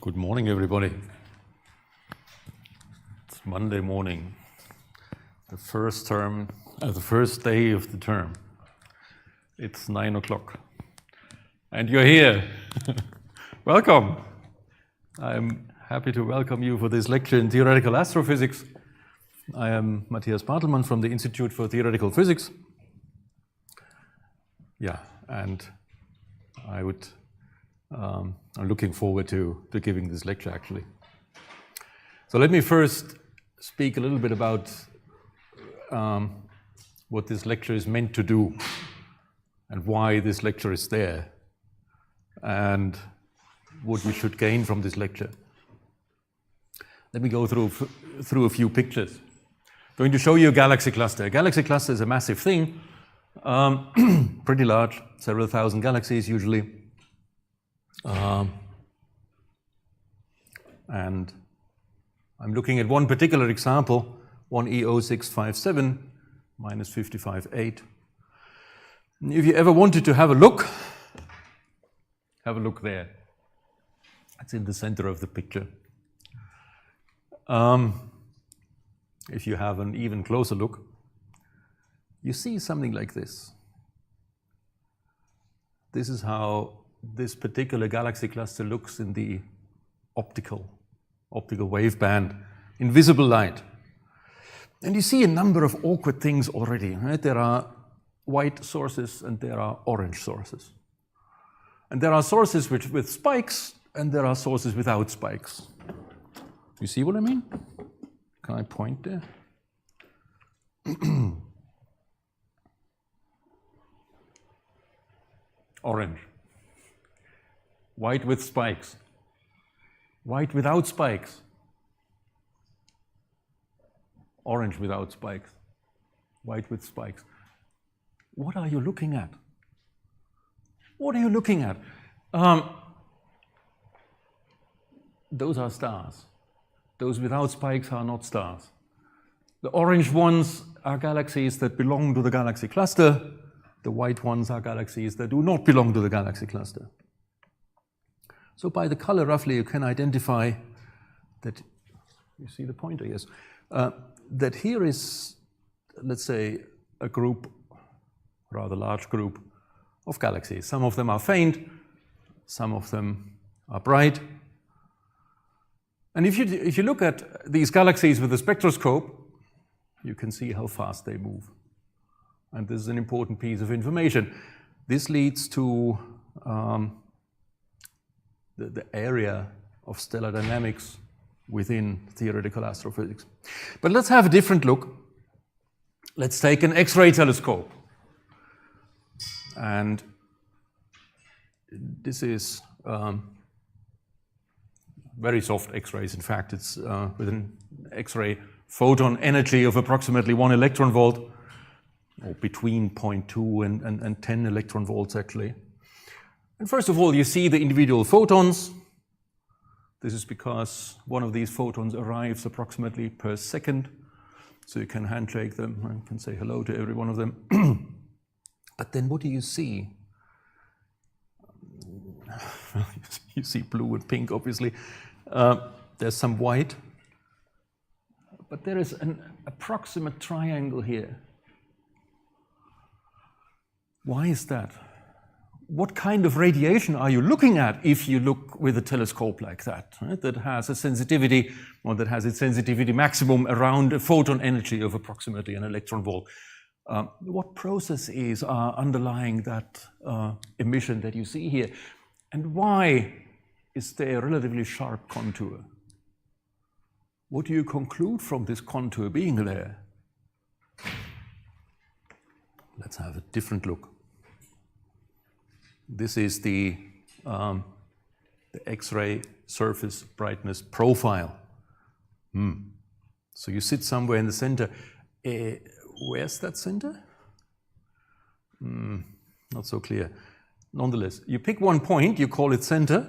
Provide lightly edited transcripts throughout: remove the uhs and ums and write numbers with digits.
Good morning, everybody. It's Monday morning, the first day of the term. It's 9 o'clock, and you're here. Welcome. I'm happy to welcome you for this lecture in theoretical astrophysics. I am Matthias Bartelmann from the Institute for Theoretical Physics. And I'm looking forward to giving this lecture, actually. So let me first speak a little bit about what this lecture is meant to do and why this lecture is there and what we should gain from this lecture. Let me go through a few pictures. I'm going to show you a galaxy cluster. A galaxy cluster is a massive thing, pretty large, several thousand galaxies usually. And I'm looking at one particular example, 1E0657 minus 55.8. If you ever wanted to have a look there. It's in the center of the picture. If you have an even closer look, you see something like this. This is how this particular galaxy cluster looks in the optical waveband, in visible light. And you see a number of awkward things already, right? There are white sources and there are orange sources. And there are sources with spikes and there are sources without spikes. You see what I mean? Can I point there? Orange. White with spikes. White without spikes. Orange without spikes. White with spikes. What are you looking at? What are you looking at? Those are stars. Those without spikes are not stars. The orange ones are galaxies that belong to the galaxy cluster. The white ones are galaxies that do not belong to the galaxy cluster. So by the color, roughly, you can identify that, you see the pointer, yes, that here is, let's say, a group, rather large group of galaxies. Some of them are faint, some of them are bright. And if you look at these galaxies with a spectroscope, you can see how fast they move. And this is an important piece of information. This leads to the area of stellar dynamics within theoretical astrophysics. But let's have a different look. Let's take an X-ray telescope. And this is very soft X-rays. In fact, it's with an X-ray photon energy of approximately 1 electron volt, or between 0.2 and 10 electron volts, actually. And first of all, you see the individual photons. This is because one of these photons arrives approximately per second. So you can handshake them and can say hello to every one of them. But then what do you see? You see blue and pink, obviously. There's some white. But there is an approximate triangle here. Why is that? What kind of radiation are you looking at if you look with a telescope like that, right? That has a sensitivity, or that has its sensitivity maximum around a photon energy of approximately an electron volt? What processes are underlying that emission that you see here? And why is there a relatively sharp contour? What do you conclude from this contour being there? Let's have a different look. This is the X-ray surface brightness profile. So you sit somewhere in the center. Where's that center? Not so clear. Nonetheless, you pick one point, you call it center.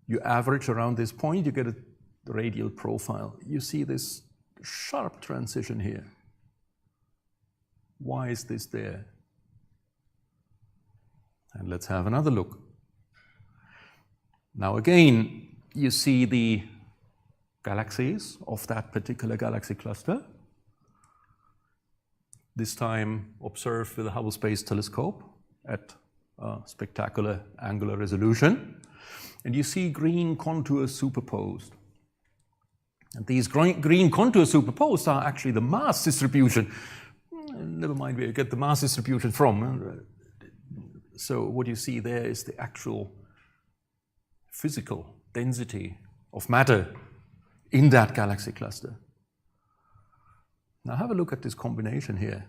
You average around this point, you get a radial profile. You see this sharp transition here. Why is this there? And let's have another look. Now again, you see the galaxies of that particular galaxy cluster, this time observed with the Hubble Space Telescope at spectacular angular resolution. And you see green contours superposed. And these green contours superposed are actually the mass distribution. Never mind where you get the mass distribution from. So what you see there is the actual physical density of matter in that galaxy cluster. Now have a look at this combination here.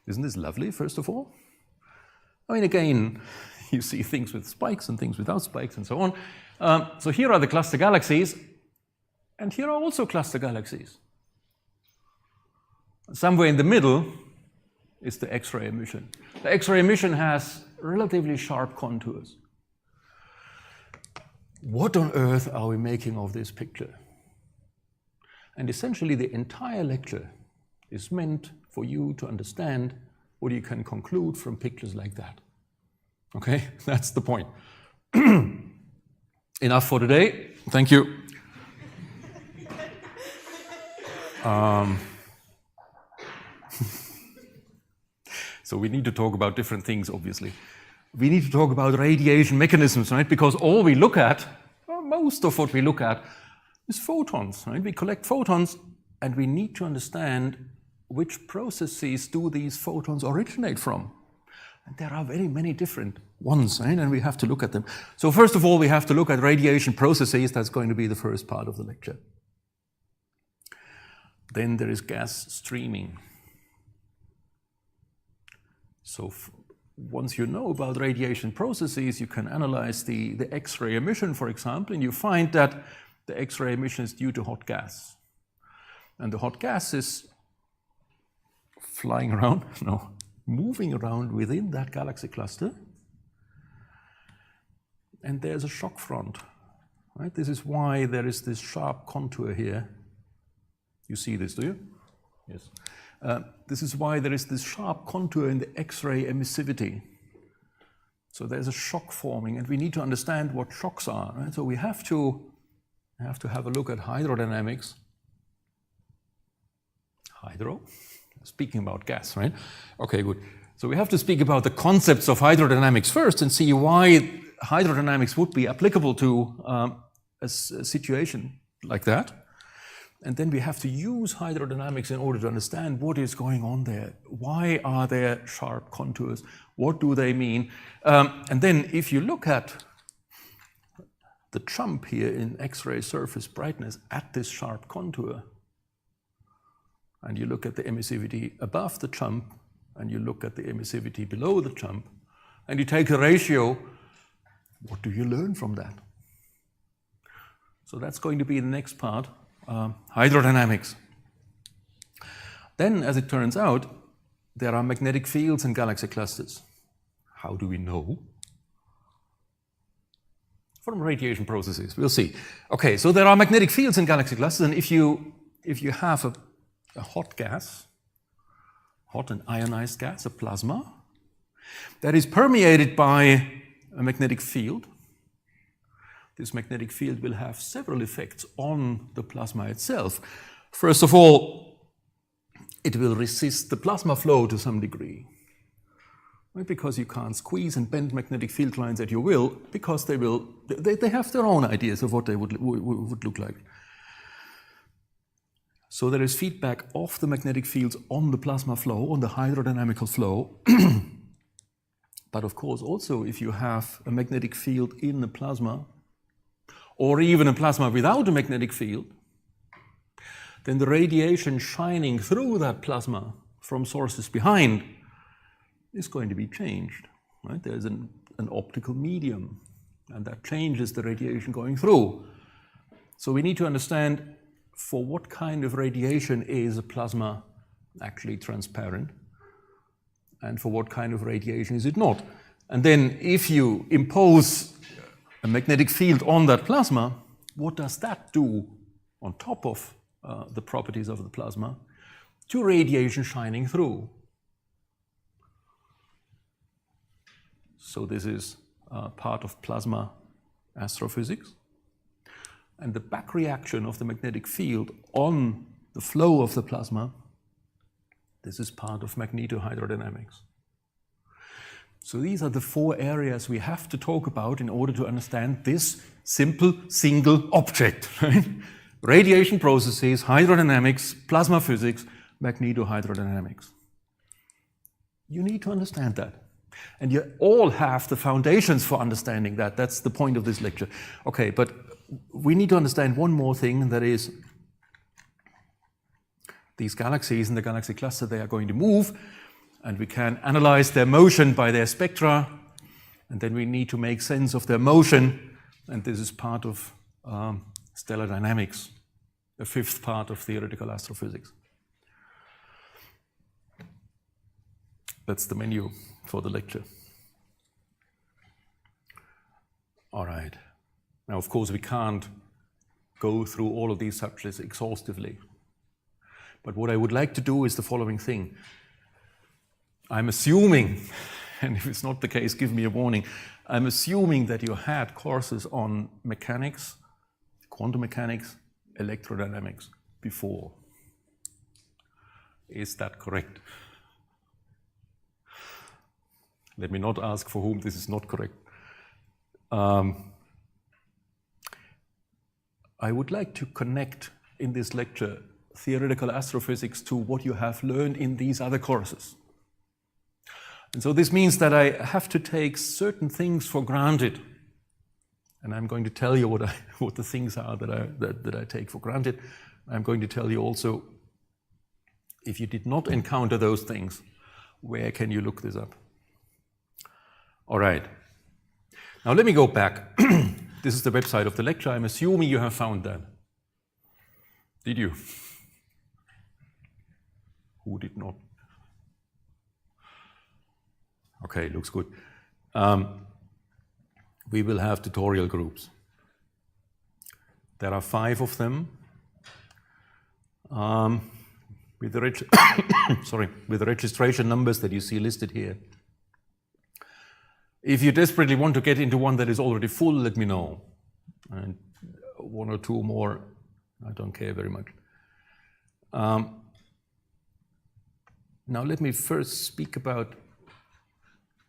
Isn't this lovely, first of all? I mean, again, you see things with spikes and things without spikes and so on. So here are the cluster galaxies, and here are also cluster galaxies. Somewhere in the middle is the X-ray emission. The X-ray emission has relatively sharp contours. What on earth are we making of this picture? And essentially the entire lecture is meant for you to understand what you can conclude from pictures like that. Okay, that's the point. Enough for today. Thank you. So we need to talk about different things, obviously. We need to talk about radiation mechanisms, right? Because all we look at, or most of what we look at, is photons, right? We collect photons, and we need to understand which processes do these photons originate from. And there are very many different ones, right? And we have to look at them. So first of all, we have to look at radiation processes. That's going to be the first part of the lecture. Then there is gas streaming. So once you know about radiation processes, you can analyze the X-ray emission, for example, and you find that the X-ray emission is due to hot gas. And the hot gas is flying around, no, moving around within that galaxy cluster. And there's a shock front, right? This is why there is this sharp contour here. You see this, do you? Yes. This is why there is this sharp contour in the X-ray emissivity. So there's a shock forming, and we need to understand what shocks are, right? So we have to have a look at hydrodynamics. Hydro? Speaking about gas, right? Okay, good. So we have to speak about the concepts of hydrodynamics first and see why hydrodynamics would be applicable to a situation like that. And then we have to use hydrodynamics in order to understand what is going on there. Why are there sharp contours? What do they mean? And then if you look at the jump here in X-ray surface brightness at this sharp contour, and you look at the emissivity above the jump, and you look at the emissivity below the jump, and you take a ratio, what do you learn from that? So that's going to be the next part. Hydrodynamics. Then, as it turns out, there are magnetic fields in galaxy clusters. How do we know? From radiation processes, we'll see. Okay, so there are magnetic fields in galaxy clusters, and if you have a hot gas, hot and ionized gas, a plasma, that is permeated by a magnetic field, this magnetic field will have several effects on the plasma itself. First of all, it will resist the plasma flow to some degree, right? Because you can't squeeze and bend magnetic field lines at your will, because they have their own ideas of what they would look like. So there is feedback of the magnetic fields on the plasma flow, on the hydrodynamical flow. But of course, also, if you have a magnetic field in the plasma, or even a plasma without a magnetic field, then the radiation shining through that plasma from sources behind is going to be changed, right? There's an optical medium, and that changes the radiation going through. So we need to understand for what kind of radiation is a plasma actually transparent, and for what kind of radiation is it not. And then if you impose a magnetic field on that plasma, what does that do on top of the properties of the plasma to radiation shining through? So this is part of plasma astrophysics. and the back reaction of the magnetic field on the flow of the plasma, this is part of magnetohydrodynamics. So these are the 4 areas we have to talk about in order to understand this simple single object, right? Radiation processes, hydrodynamics, plasma physics, magnetohydrodynamics. You need to understand that. And you all have the foundations for understanding that. That's the point of this lecture. Okay, but we need to understand one more thing, and that is these galaxies in the galaxy cluster, they are going to move, and we can analyze their motion by their spectra, and then we need to make sense of their motion, and this is part of stellar dynamics, the 5th part of theoretical astrophysics. That's the menu for the lecture. All right. Now, of course, we can't go through all of these subjects exhaustively. But what I would like to do is the following thing. I'm assuming, and if it's not the case, give me a warning, I'm assuming that you had courses on mechanics, quantum mechanics, electrodynamics before. Is that correct? Let me not ask for whom this is not correct. I would like to connect in this lecture theoretical astrophysics to what you have learned in these other courses. And so this means that I have to take certain things for granted. And I'm going to tell you what the things are that I take for granted. I'm going to tell you also, if you did not encounter those things, where can you look this up? All right. Now let me go back. This is the website of the lecture. I'm assuming you have found that. Did you? Who did not? Okay, looks good. We will have tutorial groups. There are 5 of them. With the registration numbers that you see listed here. If you desperately want to get into one that is already full, let me know. And 1 or 2 more, I don't care very much. Now let me first speak about,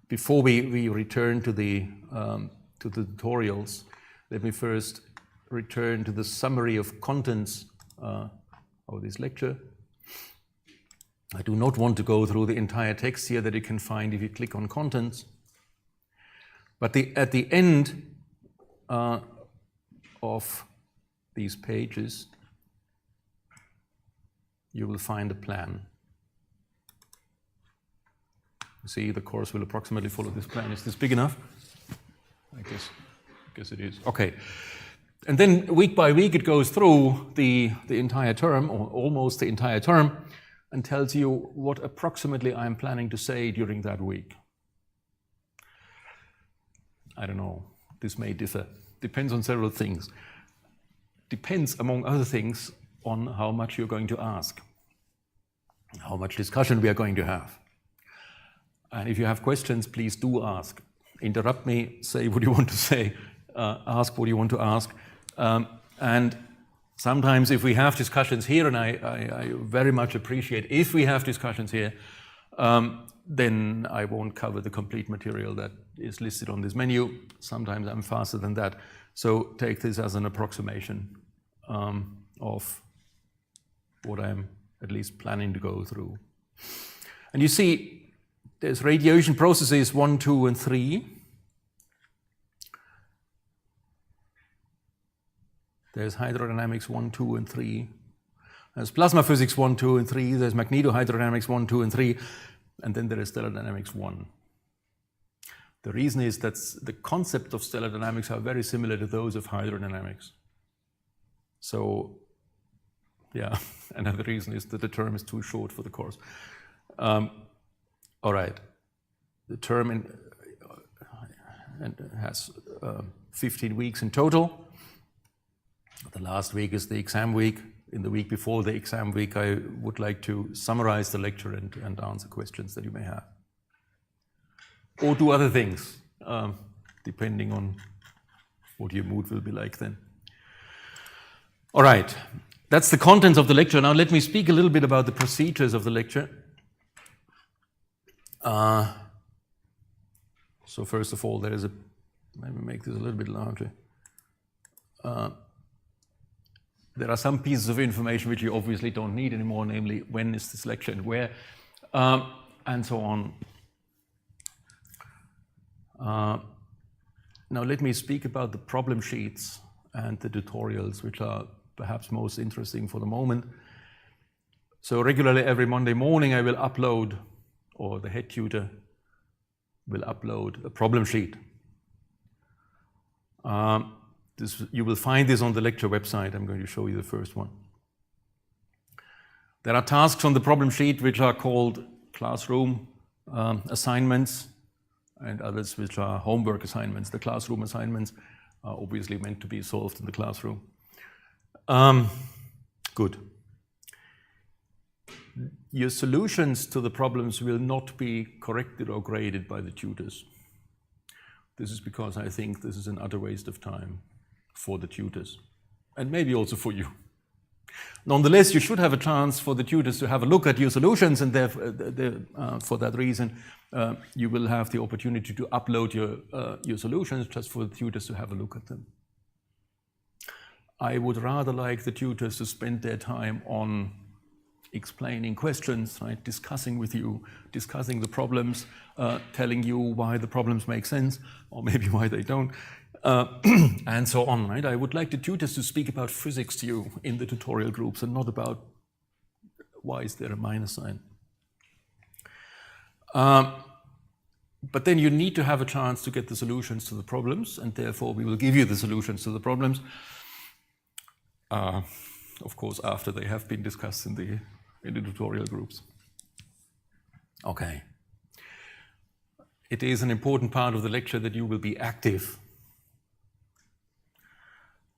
before we return to the tutorials, let me first return to the summary of contents of this lecture. I do not want to go through the entire text here that you can find if you click on contents. But at the end of these pages, you will find a plan. You see, the course will approximately follow this plan. Is this big enough? I guess it is. Okay. And then week by week it goes through the entire term, or almost the entire term, and tells you what approximately I'm planning to say during that week. I don't know, this may differ. Depends on several things. Depends, among other things, on how much you're going to ask, how much discussion we are going to have. And if you have questions, please do ask. Interrupt me, say what you want to say, ask what you want to ask. And sometimes if we have discussions here, and I very much appreciate if we have discussions here, then I won't cover the complete material that is listed on this menu. Sometimes I'm faster than that. So take this as an approximation of what I'm at least planning to go through. And you see, there's radiation processes 1, 2, and 3. There's hydrodynamics 1, 2, and 3. There's plasma physics 1, 2, and 3. There's magnetohydrodynamics 1, 2, and 3. And then there is stellar dynamics 1. The reason is that the concept of stellar dynamics are very similar to those of hydrodynamics. So, yeah, another reason is that the term is too short for the course. All right, the term has 15 weeks in total. The last week is the exam week. In the week before the exam week, I would like to summarize the lecture and answer questions that you may have. Or do other things, depending on what your mood will be like then. All right, that's the contents of the lecture. Now let me speak a little bit about the procedures of the lecture. So first of all, let me make this a little bit larger. There are some pieces of information which you obviously don't need anymore, namely when is this lecture and where, and so on. Now let me speak about the problem sheets and the tutorials, which are perhaps most interesting for the moment. So regularly every Monday morning I will upload, or the head tutor will upload a problem sheet. You will find this on the lecture website. I'm going to show you the first one. There are tasks on the problem sheet which are called classroom assignments, and others which are homework assignments. The classroom assignments are obviously meant to be solved in the classroom. Good. Your solutions to the problems will not be corrected or graded by the tutors. This is because I think this is an utter waste of time for the tutors, and maybe also for you. Nonetheless, you should have a chance for the tutors to have a look at your solutions, and for that reason, you will have the opportunity to upload your solutions just for the tutors to have a look at them. I would rather like the tutors to spend their time on explaining questions, right? Discussing with you, discussing the problems, telling you why the problems make sense, or maybe why they don't, and so on, right? I would like the tutors to speak about physics to you in the tutorial groups and not about why is there a minus sign. But then you need to have a chance to get the solutions to the problems, and therefore we will give you the solutions to the problems, of course, after they have been discussed in the tutorial groups. Okay. It is an important part of the lecture that you will be active.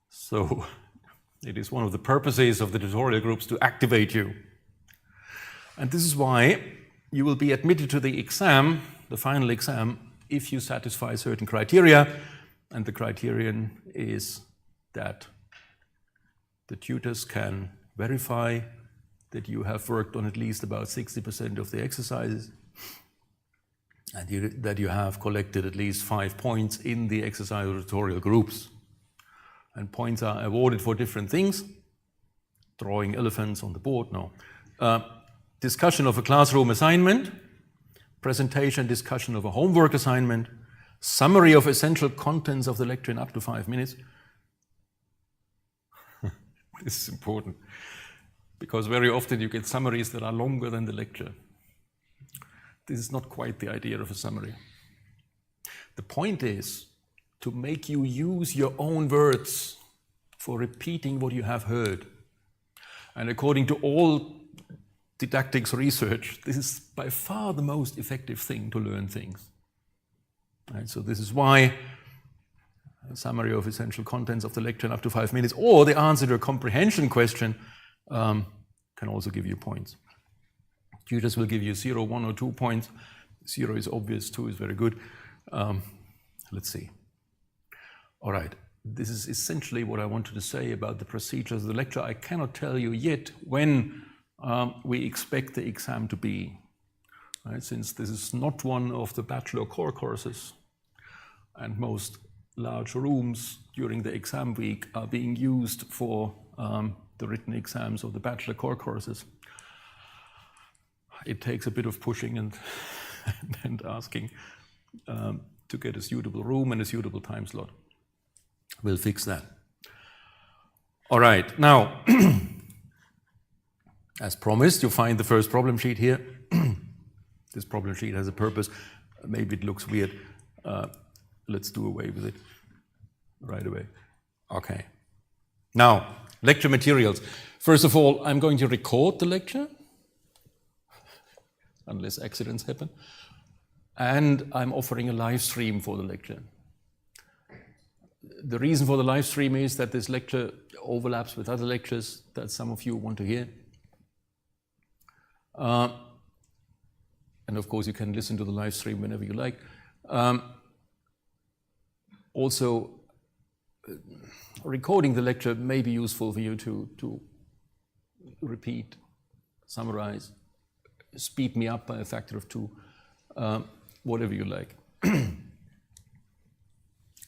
So it is one of the purposes of the tutorial groups to activate you. And this is why you will be admitted to the exam, the final exam, if you satisfy certain criteria. And the criterion is that the tutors can verify that you have worked on at least about 60% of the exercises, and that you have collected at least 5 points in the exercise or tutorial groups. And points are awarded for different things. Drawing elephants on the board, no. Discussion of a classroom assignment, presentation, discussion of a homework assignment, summary of essential contents of the lecture in up to 5 minutes. This is important, because very often you get summaries that are longer than the lecture. This is not quite the idea of a summary. The point is to make you use your own words for repeating what you have heard. And according to all didactics research, this is by far the most effective thing to learn things. Right? So this is why a summary of essential contents of the lecture in up to 5 minutes, or the answer to a comprehension question, can also give you points. Tutors will give you 0, 1, or 2 points. 0 is obvious, 2 is very good. Let's see. All right, this is essentially what I wanted to say about the procedures of the lecture. I cannot tell you yet when we expect the exam to be, right? Since this is not one of the bachelor core courses, and most large rooms during the exam week are being used for the written exams of the bachelor core courses. It takes a bit of pushing and asking to get a suitable room and a suitable time slot. We'll fix that. All right, now, as promised, you'll find the first problem sheet here. This problem sheet has a purpose. Maybe it looks weird. Let's do away with it right away. Okay. Now, lecture materials. First of all, I'm going to record the lecture, unless accidents happen. And I'm offering a live stream for the lecture. The reason for the live stream is that this lecture overlaps with other lectures that some of you want to hear. And of course, you can listen to the live stream whenever you like. Also, recording the lecture may be useful for you to repeat, summarize, speed me up by a factor of 2, whatever you like.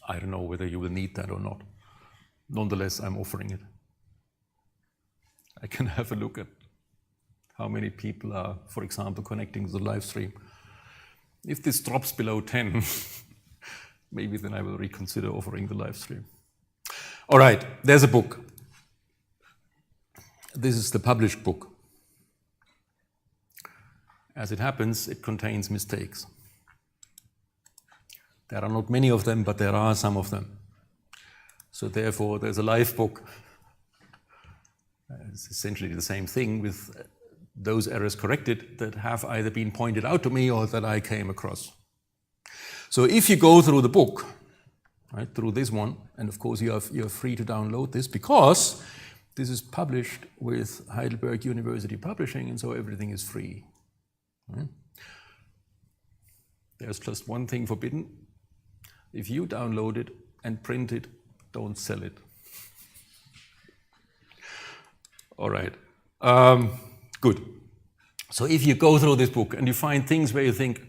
I don't know whether you will need that or not. Nonetheless, I'm offering it. I can have a look at how many people are, for example, connecting to the live stream. If this drops below 10, maybe then I will reconsider offering the live stream. All right, there's a book. This is the published book. As it happens, it contains mistakes. There are not many of them, but there are some of them. So therefore, there's a live book. It's essentially the same thing with those errors corrected that have either been pointed out to me or that I came across. So if you go through the book, right, through this one, and of course you're free to download this because this is published with Heidelberg University Publishing, and so everything is free. Right? There's just one thing forbidden. If you download it and print it, don't sell it. All right. Good. So if you go through this book and you find things where you think,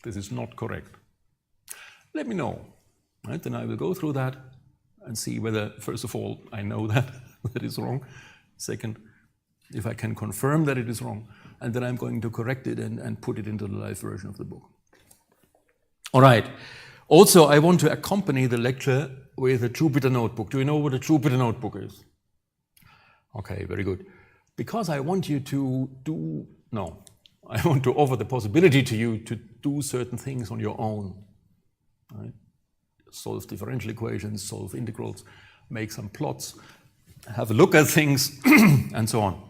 this is not correct, let me know. Right? Then I will go through that and see whether, first of all, I know that is wrong. Second, if I can confirm that it is wrong. And then I'm going to correct it and put it into the live version of the book. All right. Also, I want to accompany the lecture with a Jupyter notebook. Do you know what a Jupyter notebook is? Okay, very good. Because I want you to I want to offer the possibility to you to do certain things on your own. Right? Solve differential equations, solve integrals, make some plots, have a look at things, and so on.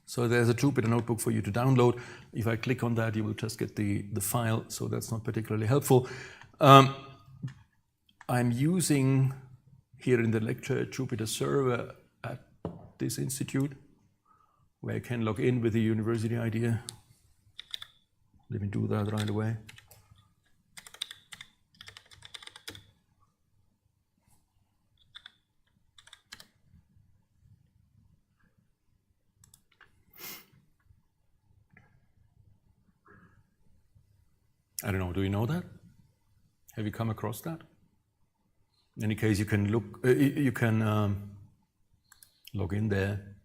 So there's a Jupyter notebook for you to download. If I click on that, you will just get the file, so that's not particularly helpful. I'm using here in the lecture a Jupyter server at this institute, where I can log in with the university ID. Let me do that right away. I don't know, do you know that? Have you come across that? In any case, you can log in there.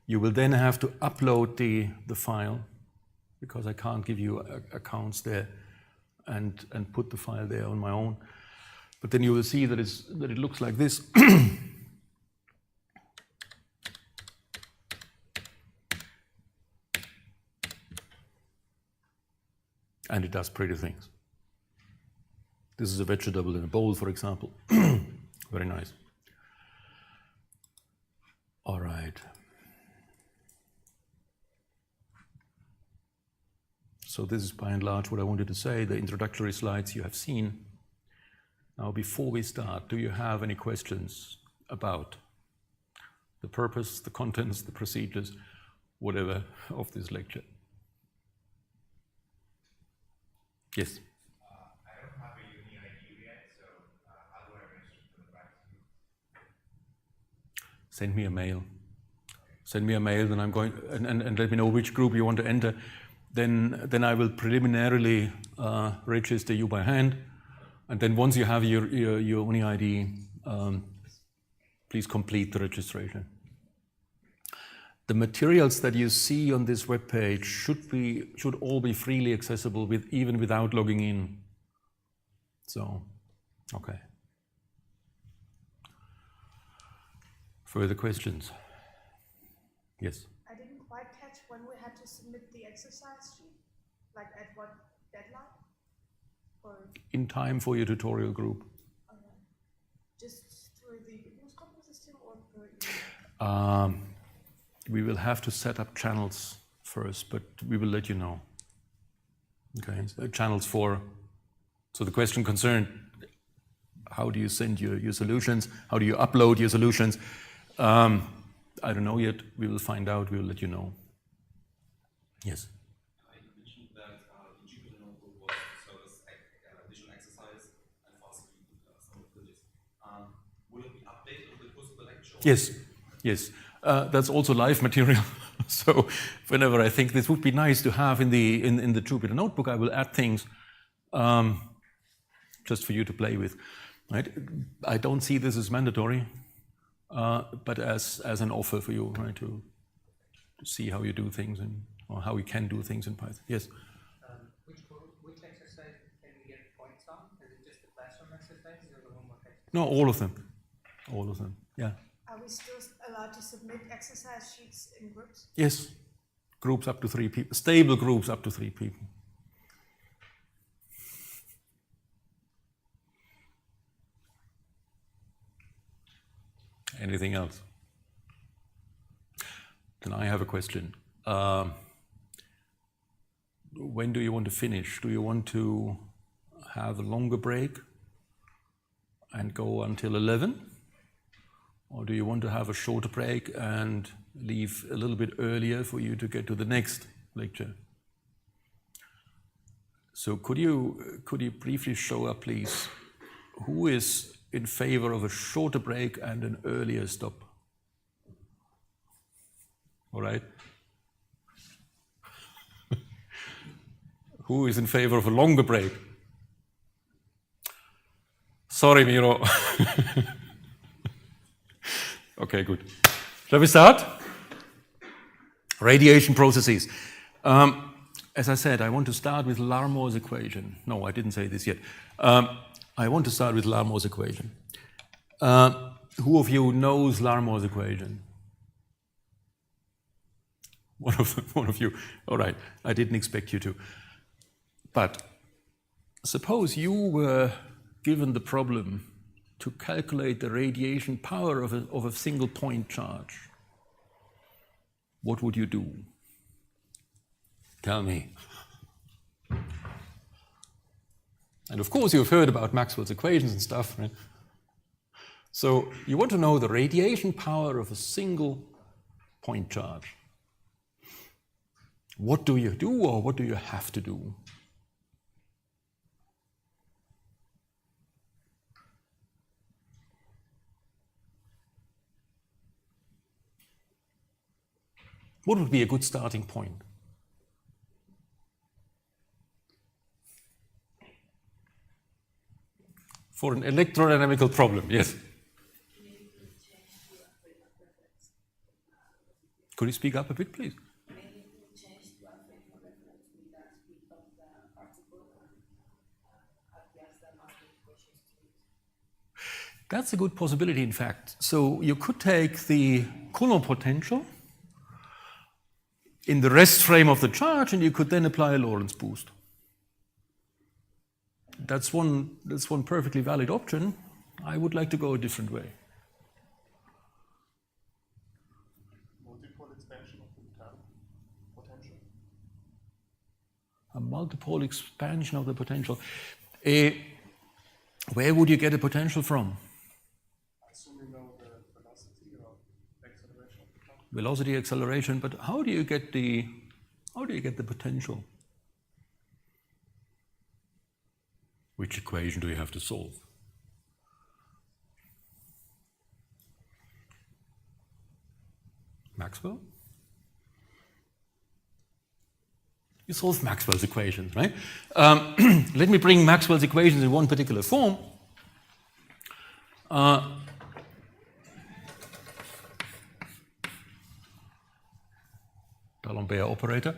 You will then have to upload the file, because I can't give you accounts there and put the file there on my own. But then you will see that it looks like this. And it does pretty things. This is a vegetable in a bowl, for example. Very nice. All right. So this is by and large what I wanted to say. The introductory slides you have seen. Now, before we start, do you have any questions about the purpose, the contents, the procedures, whatever of this lecture? Yes? I don't have a uni ID yet, so how do I register for the practice? Send me a mail. Send me a mail, then I'm going, and let me know which group you want to enter. Then I will preliminarily register you by hand. And then once you have your uni ID, please complete the registration. The materials that you see on this webpage should all be freely accessible even without logging in. So, okay. Further questions? Yes. I didn't quite catch when we had to submit the exercise sheet. Like at what deadline? Or In time for your tutorial group. just through the Bildungskonto system or per email? We will have to set up channels first, but we will let you know. Okay, so channels for, so the question concerned, how do you send your solutions? How do you upload your solutions? I don't know yet. We will find out. We will let you know. Yes? You mentioned that the Jupyter notebook was to serve as visual exercise and fast Yes, yes. That's also live material. So whenever I think this would be nice to have in the Jupyter notebook, I will add things just for you to play with. Right? I don't see this as mandatory, but as an offer for you, right, to see how you do things or how you can do things in Python. Yes. Which exercise can we get points on? Is it just the classroom exercises or the homework exercises? No, all of them. All of them. Yeah. Are we still allowed to submit exercise sheets in groups? Yes. Groups up to 3 people. Stable groups up to 3 people. Anything else? Then I have a question. When do you want to finish? Do you want to have a longer break and go until 11? Or do you want to have a shorter break and leave a little bit earlier for you to get to the next lecture? So could you briefly show up, please, who is in favor of a shorter break and an earlier stop? All right. Who is in favor of a longer break? Sorry, Miro. Okay, good. Shall we start? Radiation processes. As I said, I want to start with Larmore's equation. No, I didn't say this yet. I want to start with Larmore's equation. Who of you knows Larmore's equation? One of you. All right, I didn't expect you to. But suppose you were given the problem to calculate the radiation power of a single point charge. What would you do? Tell me. And of course you've heard about Maxwell's equations and stuff, right? So you want to know the radiation power of a single point charge. What do you do, or what do you have to do? What would be a good starting point? For an electrodynamical problem, yes. Could you speak up a bit, please? That's a good possibility, in fact. So you could take the Coulomb potential in the rest frame of the charge, and you could then apply a Lorentz boost. That's one perfectly valid option. I would like to go a different way. Multiple expansion of the potential. A multiple expansion of the potential. Where would you get a potential from? I assume you know the velocity or acceleration of the charge. Velocity, acceleration, but how do you get the potential? Which equation do you have to solve? Maxwell? You solve Maxwell's equations, right? Let me bring Maxwell's equations in one particular form. D'Alembert operator.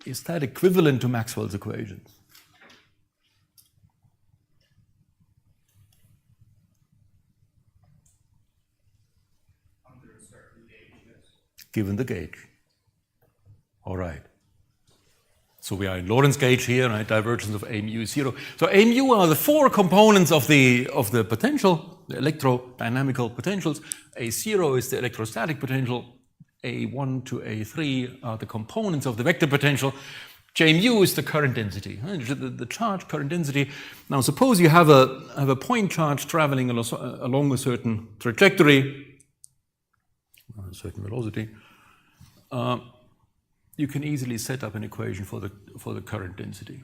Is that equivalent to Maxwell's equations? Under a certain gauge, yes. Given the gauge. All right. So we are in Lorentz gauge here, right? Divergence of A mu is 0. So A mu are the 4 components of the potential, the electrodynamical potentials. A0 is the electrostatic potential. A1 to A3 are the components of the vector potential. J mu is the current density, the charge current density. Now suppose you have a point charge traveling along a certain trajectory, a certain velocity. You can easily set up an equation for the current density.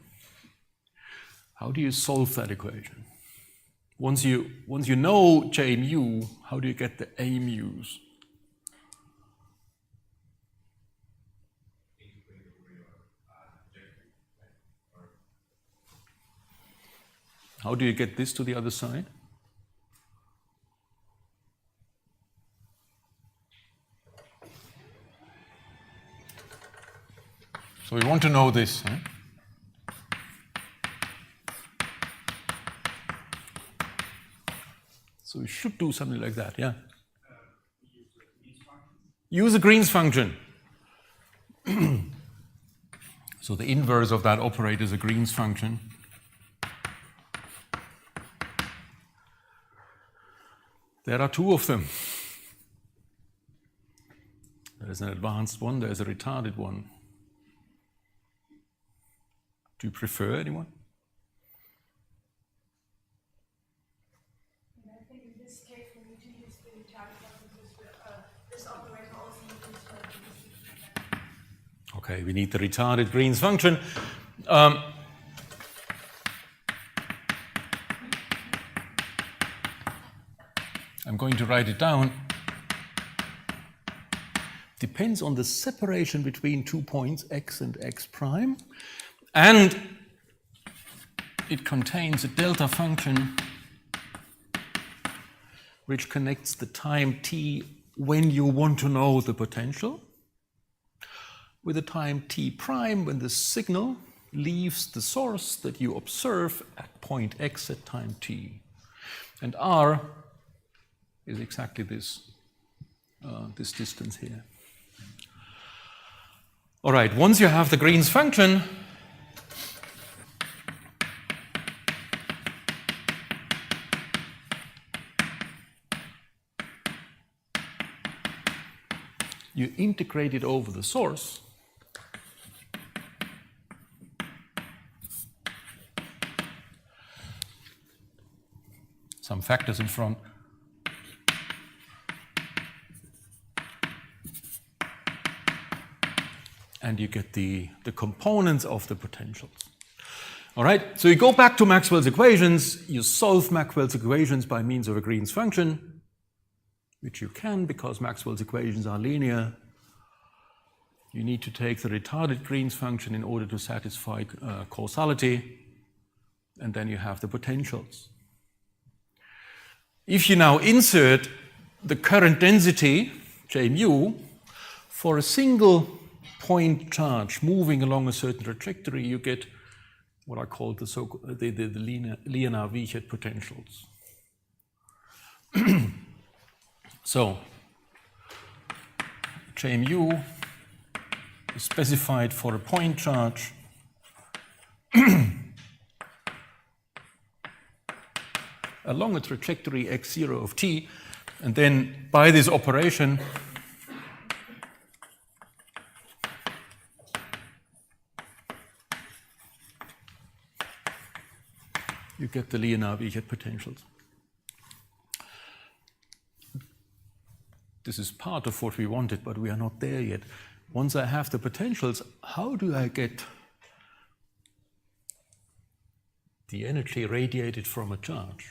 How do you solve that equation? Once you know J mu, how do you get the A mu's? How do you get this to the other side? So we want to know this. Huh? So we should do something like that, yeah? Use a Green's function. So the inverse of that operator is a Green's function. There are two of them. There's an advanced one, there's a retarded one. Do you prefer anyone? I think in this case we need to use the retarded function because this operator also needs to. Okay, we need the retarded Green's function. I'm going to write it down. Depends on the separation between 2 points, x and x prime. And it contains a delta function which connects the time t when you want to know the potential with the time t prime when the signal leaves the source that you observe at point x at time t. And r is exactly this, this distance here. All right, once you have the Green's function, you integrate it over the source. Some factors in front. And you get the components of the potentials. All right, so you go back to Maxwell's equations, you solve Maxwell's equations by means of a Green's function, which you can because Maxwell's equations are linear. You need to take the retarded Green's function in order to satisfy causality, and then you have the potentials. If you now insert the current density, J mu, for a single point charge moving along a certain trajectory, you get what I call the Liénard-Wiechert potentials. So, J mu is specified for a point charge along a trajectory x0 of t, and then by this operation, you get the Liénard-Wiechert potentials. This is part of what we wanted, but we are not there yet. Once I have the potentials, how do I get the energy radiated from a charge?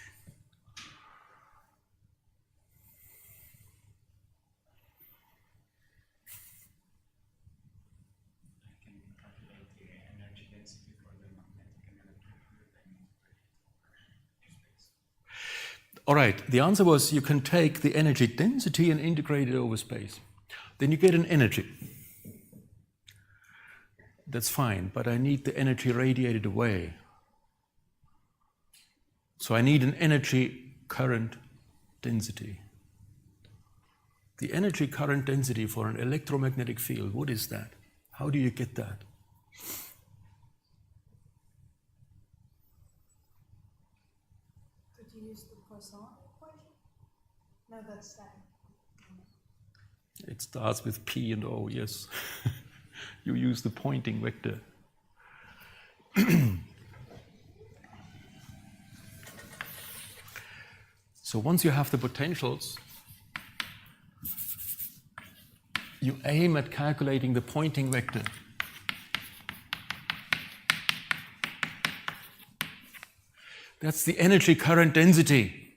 All right, the answer was you can take the energy density and integrate it over space. Then you get an energy. That's fine, but I need the energy radiated away. So I need an energy current density. The energy current density for an electromagnetic field, what is that? How do you get that? Could you use the Poisson equation? No, that's that. It starts with P and O, yes. You use the pointing vector. So once you have the potentials, you aim at calculating the pointing vector. That's the energy current density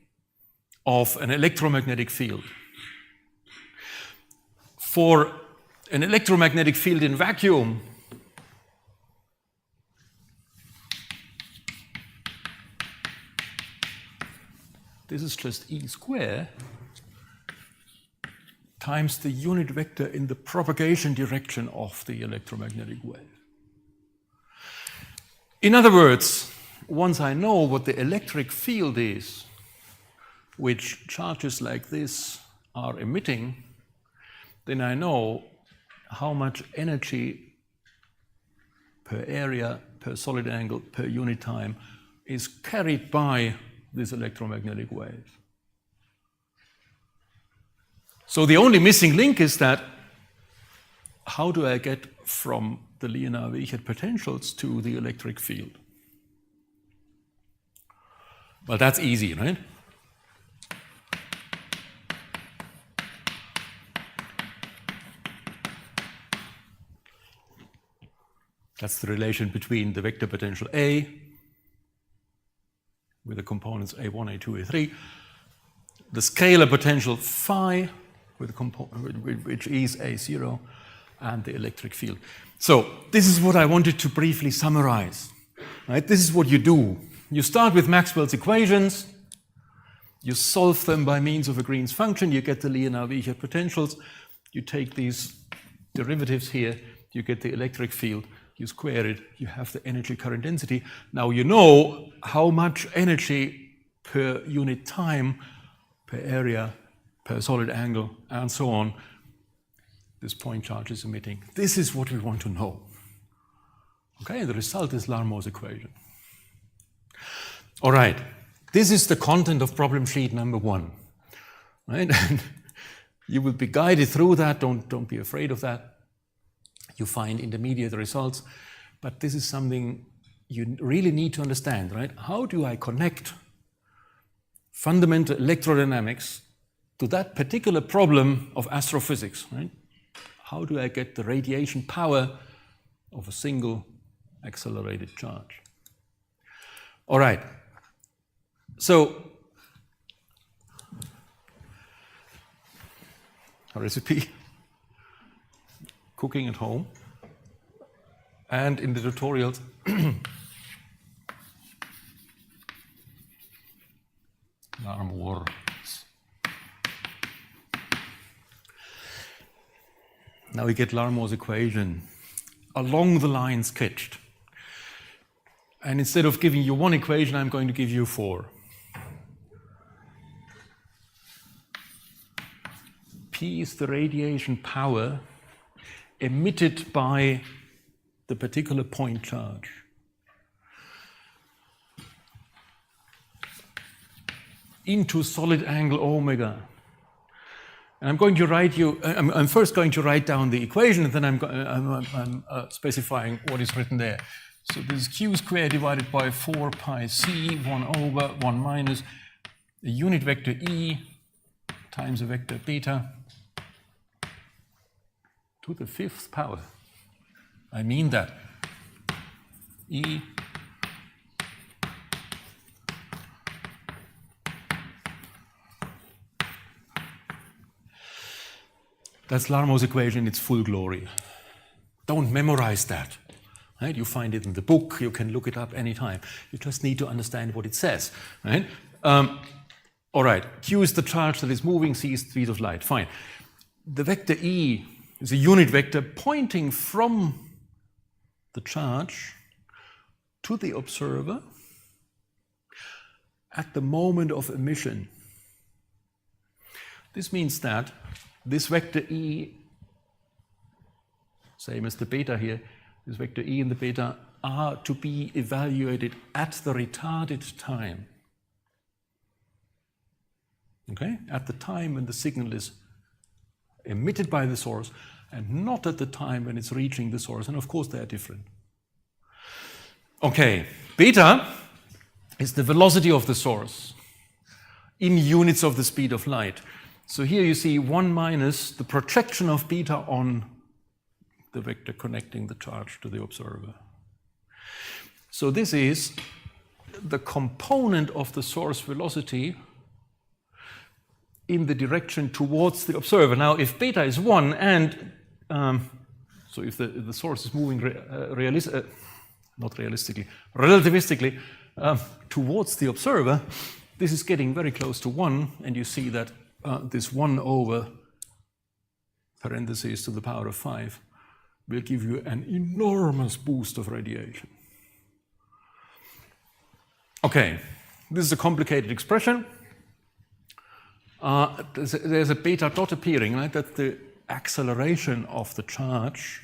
of an electromagnetic field. For an electromagnetic field in vacuum, this is just E squared times the unit vector in the propagation direction of the electromagnetic wave. In other words, once I know what the electric field is, which charges like this are emitting, then I know how much energy per area, per solid angle, per unit time is carried by this electromagnetic wave. So the only missing link is that how do I get from the Liénard-Wiechert potentials to the electric field? Well, that's easy, right? That's the relation between the vector potential A with the components A1, A2, A3, the scalar potential phi with which is A0, and the electric field. So this is what I wanted to briefly summarize. Right? This is what you do. You start with Maxwell's equations, you solve them by means of a Green's function, you get the Liénard-Wiechert potentials, you take these derivatives here, you get the electric field, you square it, you have the energy current density. Now you know how much energy per unit time, per area, per solid angle, and so on, this point charge is emitting. This is what we want to know. Okay, the result is Larmor's equation. All right, this is the content of problem sheet number 1. Right? And you will be guided through that, don't be afraid of that. You find intermediate results, but this is something you really need to understand, right? How do I connect fundamental electrodynamics to that particular problem of astrophysics, right? How do I get the radiation power of a single accelerated charge? All right, so a recipe, cooking at home, and in the tutorials, Larmor. Now we get Larmor's equation along the line sketched. And instead of giving you one equation, I'm going to give you 4. P is the radiation power emitted by the particular point charge. Into solid angle omega. And I'm going to write you, I'm first going to write down the equation, and then I'm specifying what is written there. So this is q squared divided by 4 pi c, 1 over, 1 minus, a unit vector E times a vector beta to the 5th power. I mean that. E that's Larmor's equation in its full glory. Don't memorize that. Right? You find it in the book, you can look it up anytime. You just need to understand what it says. Right? All right, Q is the charge that is moving, C is the speed of light. Fine. The vector E is a unit vector pointing from the charge to the observer at the moment of emission. This means that this vector E, same as the beta here, this vector E and the beta are to be evaluated at the retarded time. Okay? At the time when the signal is emitted by the source and not at the time when it's reaching the source. And of course they are different. Okay, beta is the velocity of the source in units of the speed of light. So here you see 1 minus the projection of beta on the vector connecting the charge to the observer. So this is the component of the source velocity in the direction towards the observer. Now, if beta is 1 and so if the source is moving relativistically towards the observer, this is getting very close to 1, and you see that this 1 over parentheses to the power of 5 will give you an enormous boost of radiation. Okay, this is a complicated expression. There's a beta dot appearing, right? That's the acceleration of the charge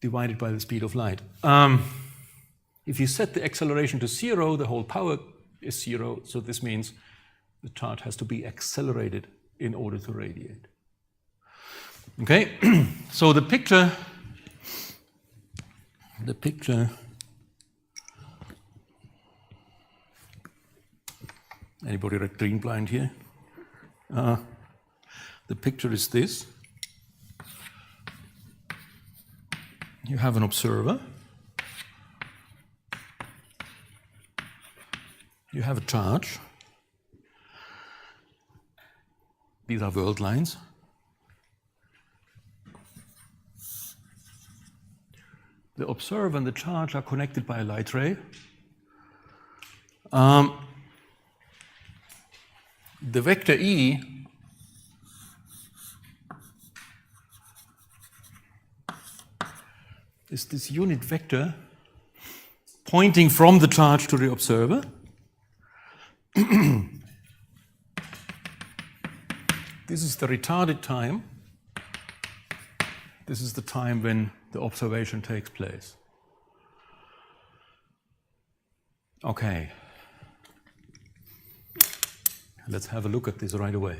divided by the speed of light. If you set the acceleration to 0, the whole power is 0, so this means the charge has to be accelerated in order to radiate. Okay, so the picture, anybody read Green Blind here? The picture is this. You have an observer. You have a charge. These are world lines. The observer and the charge are connected by a light ray. The vector E is this unit vector pointing from the charge to the observer. This is the retarded time. This is the time when the observation takes place. Okay. Let's have a look at this right away.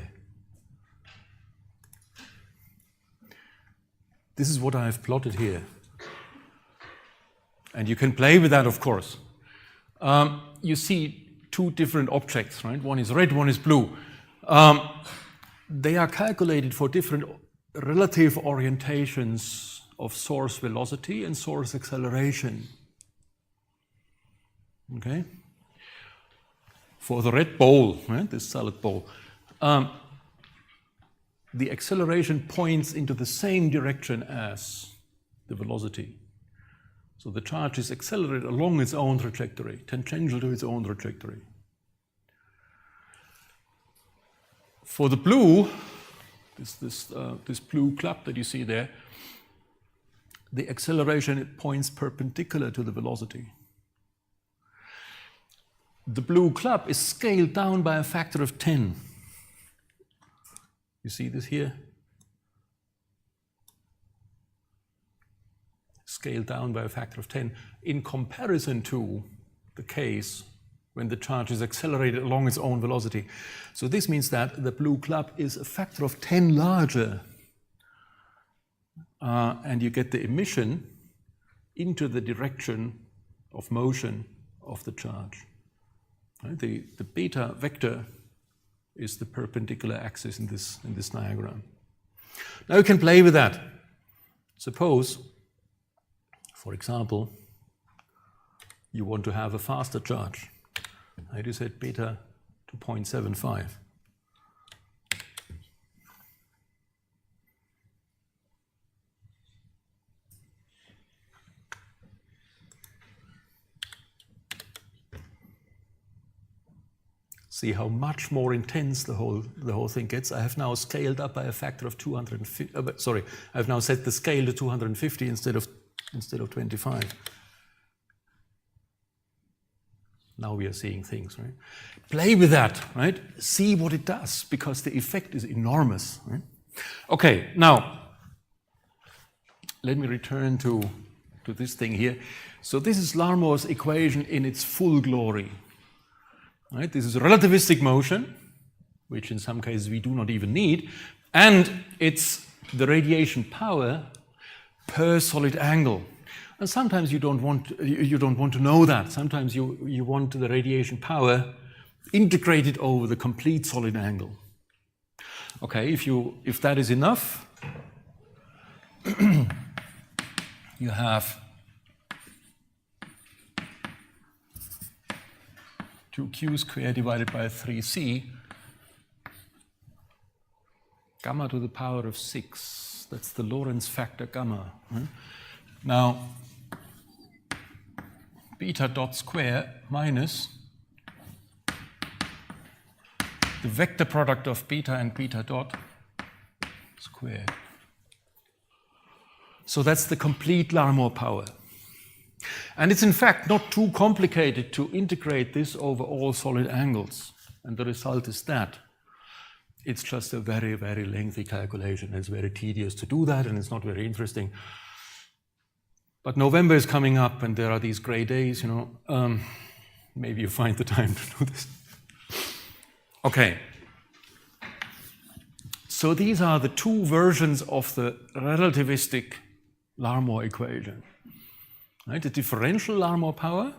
This is what I've plotted here. And you can play with that, of course. You see two different objects, right? One is red, one is blue. They are calculated for different relative orientations of source velocity and source acceleration. Okay? For the red bowl, right, this solid bowl, the acceleration points into the same direction as the velocity. So the charge is accelerated along its own trajectory, tangential to its own trajectory. For the blue, this blue club that you see there, the acceleration points perpendicular to the velocity. The blue club is scaled down by a factor of 10. You see this here? Scaled down by a factor of 10 in comparison to the case when the charge is accelerated along its own velocity. So this means that the blue club is a factor of 10 larger, and you get the emission into the direction of motion of the charge. Right? The beta vector is the perpendicular axis in this diagram. Now you can play with that. Suppose, for example, you want to have a faster charge. I just set beta to 0.75. See how much more intense the whole thing gets. I have now scaled up by a factor of 250. I've now set the scale to 250 instead of 25. Now we are seeing things, right? Play with that, right? See what it does, because the effect is enormous, right? Okay, now let me return to this thing here. So this is Larmore's equation in its full glory. Right? This is relativistic motion, which in some cases we do not even need, and it's the radiation power per solid angle. And sometimes you don't want to know that. Sometimes you want the radiation power integrated over the complete solid angle. Okay, if that is enough, you have 2q squared divided by 3c, gamma to the power of 6. That's the Lorentz factor gamma. Right? Now, beta dot square minus the vector product of beta and beta dot squared. So that's the complete Larmor power. And it's in fact not too complicated to integrate this over all solid angles. And the result is that. It's just a very, very lengthy calculation. It's very tedious to do that, and it's not very interesting. But November is coming up, and there are these gray days, maybe you find the time to do this. Okay. So these are the two versions of the relativistic Larmor equation. Right? The differential Larmor power,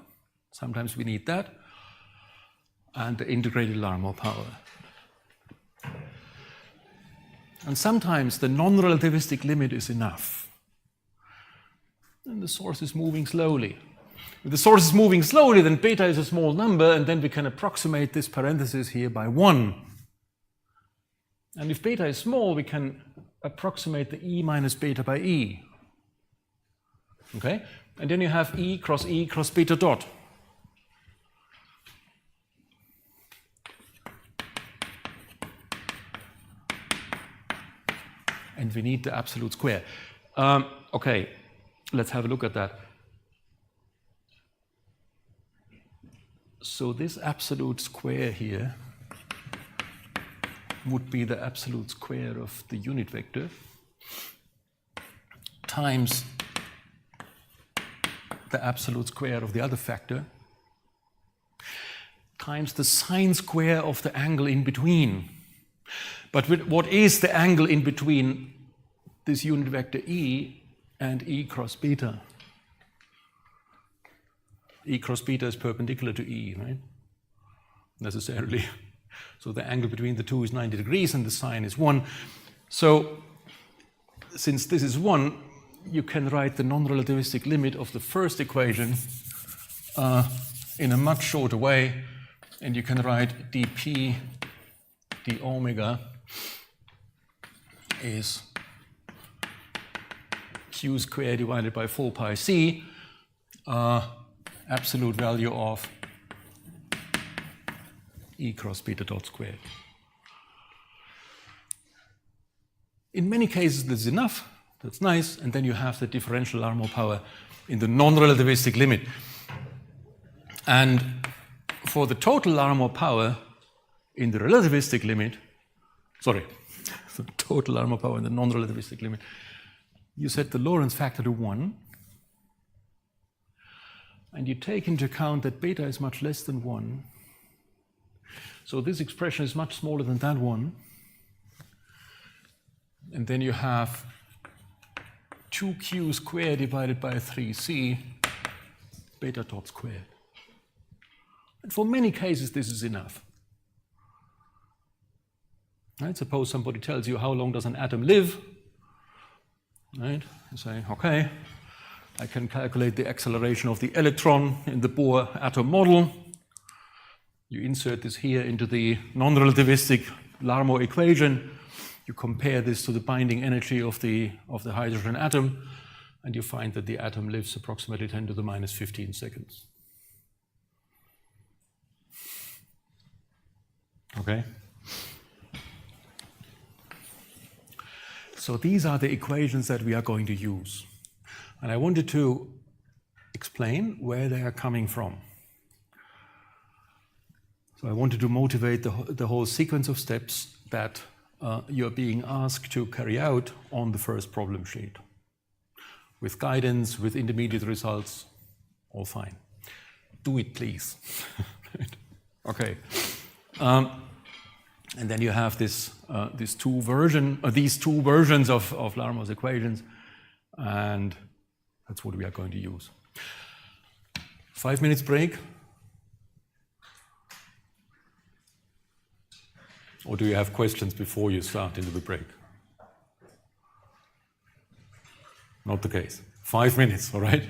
sometimes we need that, and the integrated Larmor power. And sometimes the non-relativistic limit is enough. And the source is moving slowly. If the source is moving slowly, then beta is a small number, and then we can approximate this parenthesis here by 1. And if beta is small, we can approximate the E minus beta by E. Okay? And then you have E cross beta dot. And we need the absolute square. Okay, let's have a look at that. So this absolute square here would be the absolute square of the unit vector times the absolute square of the other factor times the sine square of the angle in between. But what is the angle in between this unit vector E and E cross beta? E cross beta is perpendicular to E, right? Necessarily. So the angle between the two is 90 degrees and the sine is 1. So since this is 1, you can write the non-relativistic limit of the first equation in a much shorter way, and you can write dp d omega is q squared divided by 4 pi c, absolute value of E cross beta dot squared. In many cases, this is enough. That's nice. And then you have the differential Larmor power in the non-relativistic limit. And for the total Larmor power in the relativistic limit, the total Larmor power in the non-relativistic limit, you set the Lorentz factor to 1. And you take into account that beta is much less than 1. So this expression is much smaller than that one. And then you have 2q squared divided by 3c beta dot squared. And for many cases, this is enough. Right? Suppose somebody tells you how long does an atom live. Right? You say, okay, I can calculate the acceleration of the electron in the Bohr atom model. You insert this here into the non-relativistic Larmor equation. You compare this to the binding energy of the hydrogen atom, and you find that the atom lives approximately 10 to the minus 15 seconds. Okay? So these are the equations that we are going to use. And I wanted to explain where they are coming from. So I wanted to motivate the whole sequence of steps that you're being asked to carry out on the first problem sheet. With guidance, with intermediate results, all fine. Do it, please. Okay. And then you have these two versions of Larmor's equations, and that's what we are going to use. 5 minutes break. Or do you have questions before you start into the break? Not the case. 5 minutes, all right?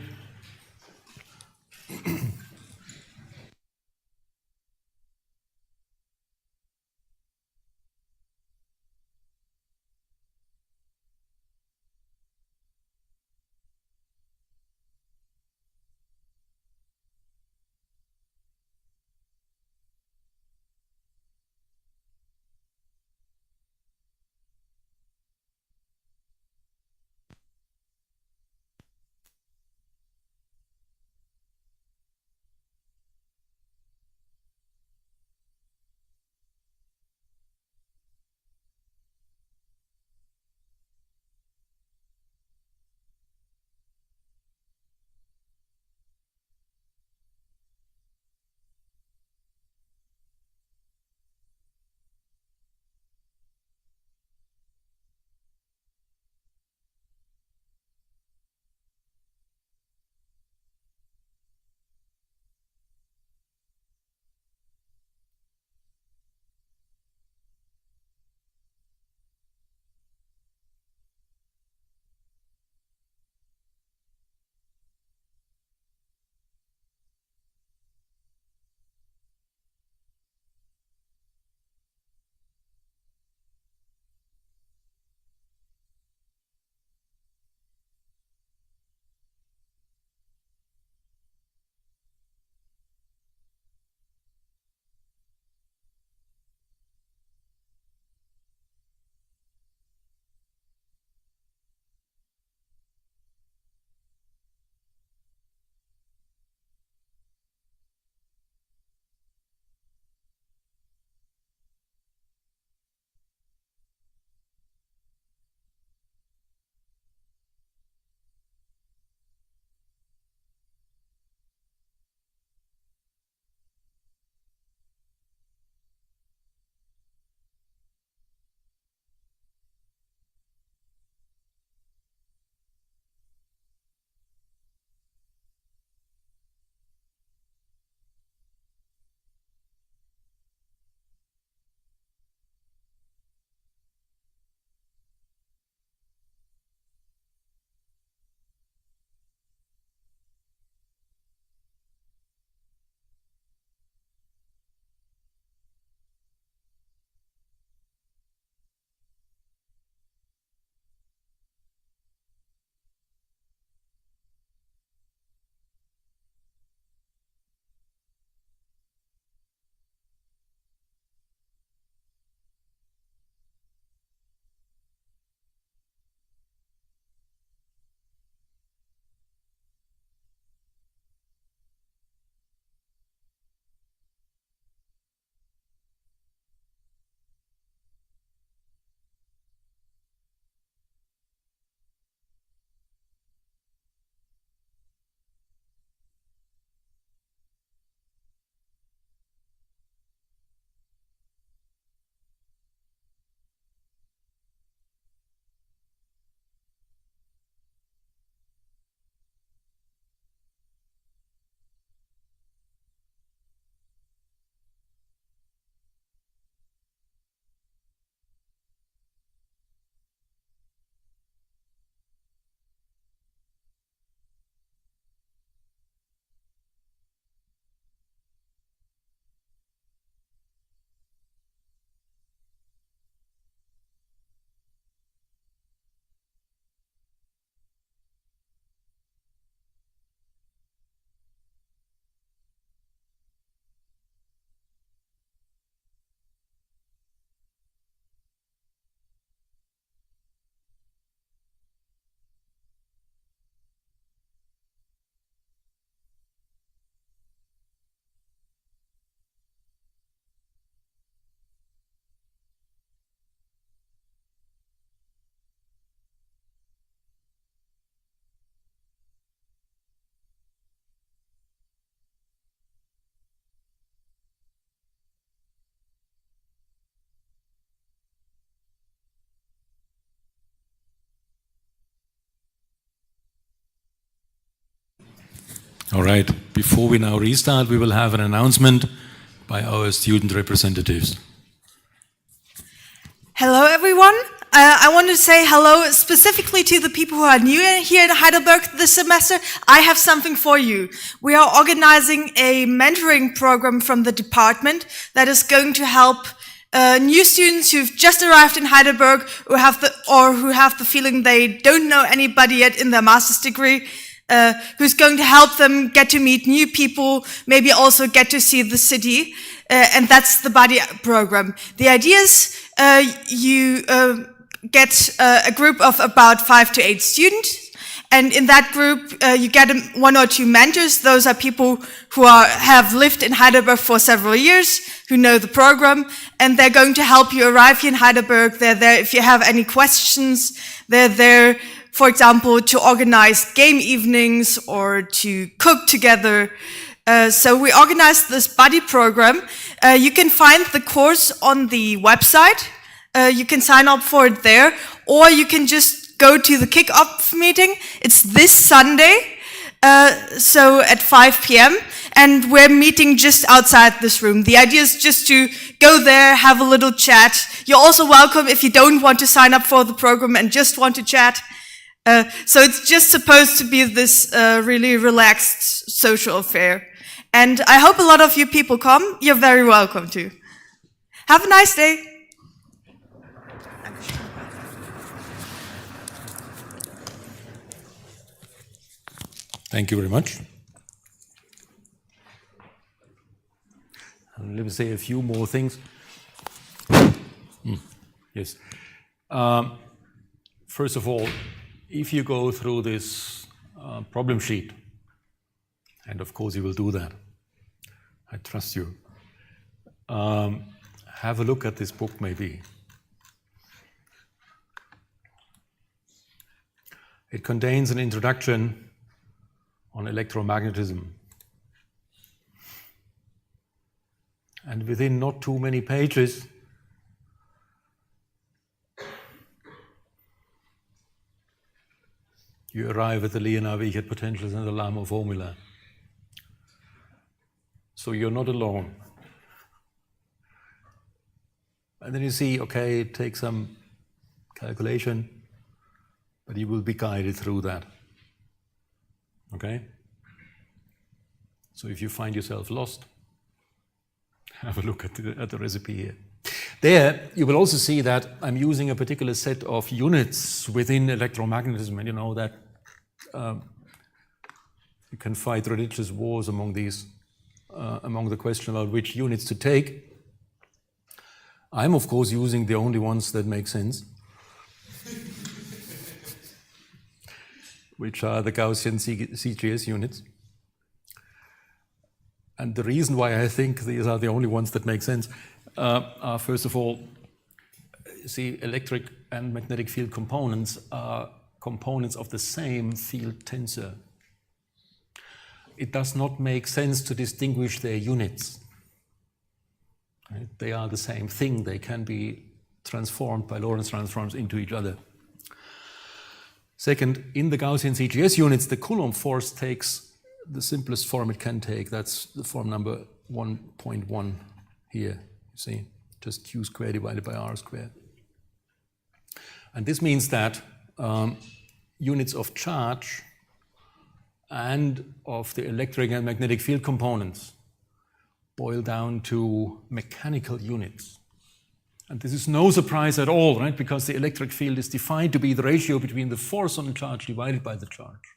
All right, before we now restart, we will have an announcement by our student representatives. Hello, everyone. I want to say hello specifically to the people who are new here in Heidelberg this semester. I have something for you. We are organizing a mentoring program from the department that is going to help new students who've just arrived in Heidelberg who have the feeling they don't know anybody yet in their master's degree, who's going to help them get to meet new people, maybe also get to see the city. And that's the buddy program. The idea is you get a group of about 5 to 8 students. And in that group, you get 1 or 2 mentors. Those are people who have lived in Heidelberg for several years, who know the program, and they're going to help you arrive here in Heidelberg. They're there if you have any questions. They're there, for example, to organize game evenings or to cook together. So we organized this buddy program. You can find the course on the website. You can sign up for it there, or you can just go to the kick-off meeting. It's this Sunday, so at 5 p.m., and we're meeting just outside this room. The idea is just to go there, have a little chat. You're also welcome if you don't want to sign up for the program and just want to chat. So it's just supposed to be this really relaxed social affair. And I hope a lot of you people come. You're very welcome to. Have a nice day. Thank you very much. And let me say a few more things. Yes. First of all, if you go through this problem sheet, and of course you will do that, I trust you, have a look at this book maybe. It contains an introduction on electromagnetism. And within not too many pages, you arrive at the Liénard-Wiechert potentials and the Lamont formula. So you're not alone. And then you see, okay, it takes some calculation, but you will be guided through that. Okay? So if you find yourself lost, have a look at the recipe here. There, you will also see that I'm using a particular set of units within electromagnetism, and you know that you can fight religious wars among these, among the question about which units to take. I'm, of course, using the only ones that make sense, which are the Gaussian CGS units. And the reason why I think these are the only ones that make sense are, first of all, see, electric and magnetic field components are components of the same field tensor. It does not make sense to distinguish their units. Right? They are the same thing. They can be transformed by Lorentz transforms into each other. Second, in the Gaussian CGS units, the Coulomb force takes the simplest form it can take. That's the form number 1.1 here, you see, just Q squared divided by R squared. And this means that units of charge and of the electric and magnetic field components boil down to mechanical units. And this is no surprise at all, right? Because the electric field is defined to be the ratio between the force on the charge divided by the charge.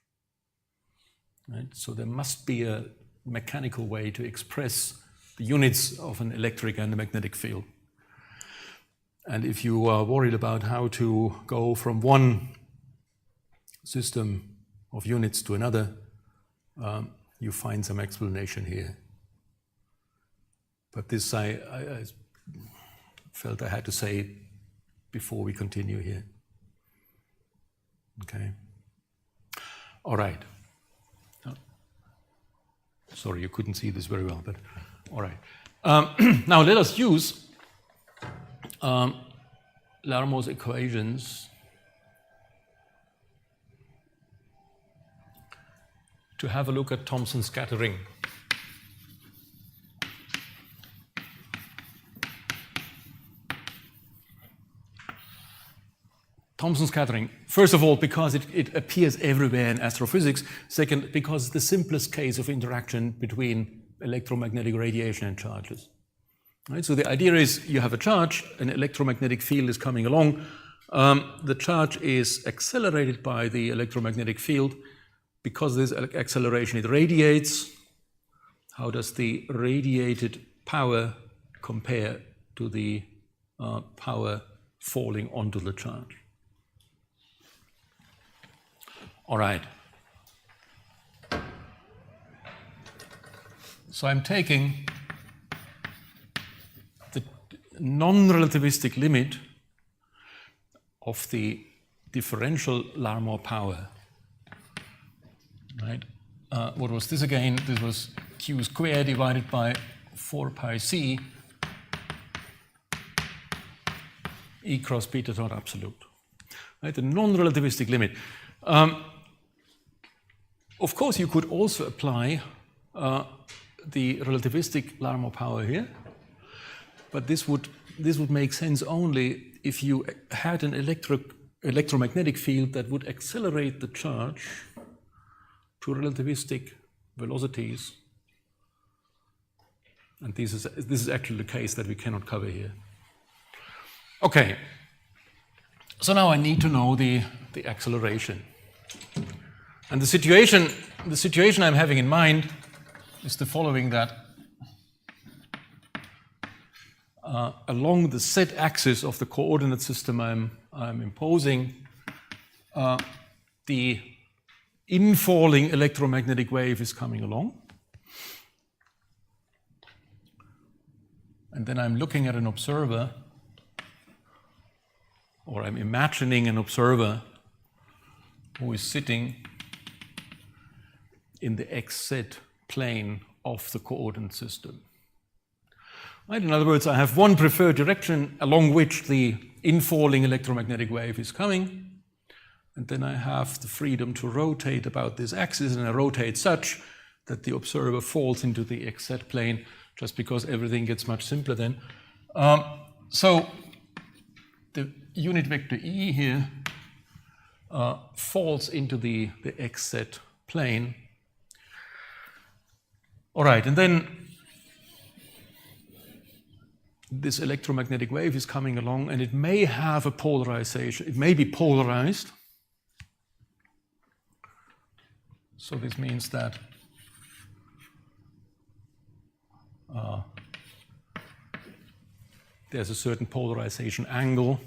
Right? So there must be a mechanical way to express the units of an electric and a magnetic field. And if you are worried about how to go from one system of units to another, you find some explanation here. But this I felt I had to say before we continue here. Okay. All right. Sorry, you couldn't see this very well, but all right. Now let us use Larmor's equations to have a look at Thomson scattering. Thomson scattering, first of all, because it appears everywhere in astrophysics. Second, because it's the simplest case of interaction between electromagnetic radiation and charges. Right? So the idea is you have a charge, an electromagnetic field is coming along. The charge is accelerated by the electromagnetic field. Because of this acceleration, it radiates. How does the radiated power compare to the power falling onto the charge? All right. So I'm taking the non-relativistic limit of the differential Larmor power. Right? What was this again? This was q squared divided by 4 pi c E cross beta dot absolute. Right? The non-relativistic limit. Of course, you could also apply the relativistic Larmor power here, but this would make sense only if you had an electromagnetic field that would accelerate the charge to relativistic velocities, and this is actually the case that we cannot cover here. Okay, so now I need to know the acceleration. And the situation I'm having in mind is the following, that along the z-axis of the coordinate system I'm imposing, the infalling electromagnetic wave is coming along. And then I'm looking at an observer, or I'm imagining an observer who is sitting in the xz plane of the coordinate system. Right? In other words, I have one preferred direction along which the infalling electromagnetic wave is coming, and then I have the freedom to rotate about this axis, and I rotate such that the observer falls into the xz plane, just because everything gets much simpler then. So the unit vector E here falls into the xz plane. All right, and then this electromagnetic wave is coming along, and it may have a polarization. It may be polarized. So this means that there's a certain polarization angle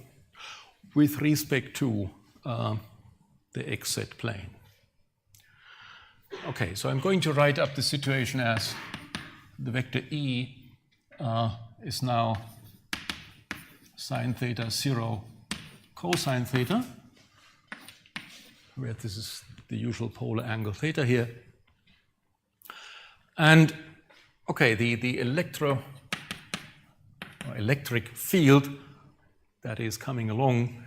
with respect to the xz plane. Okay, so I'm going to write up the situation as the vector E is now sine theta 0 cosine theta, where this is the usual polar angle theta here. And okay, the electric field that is coming along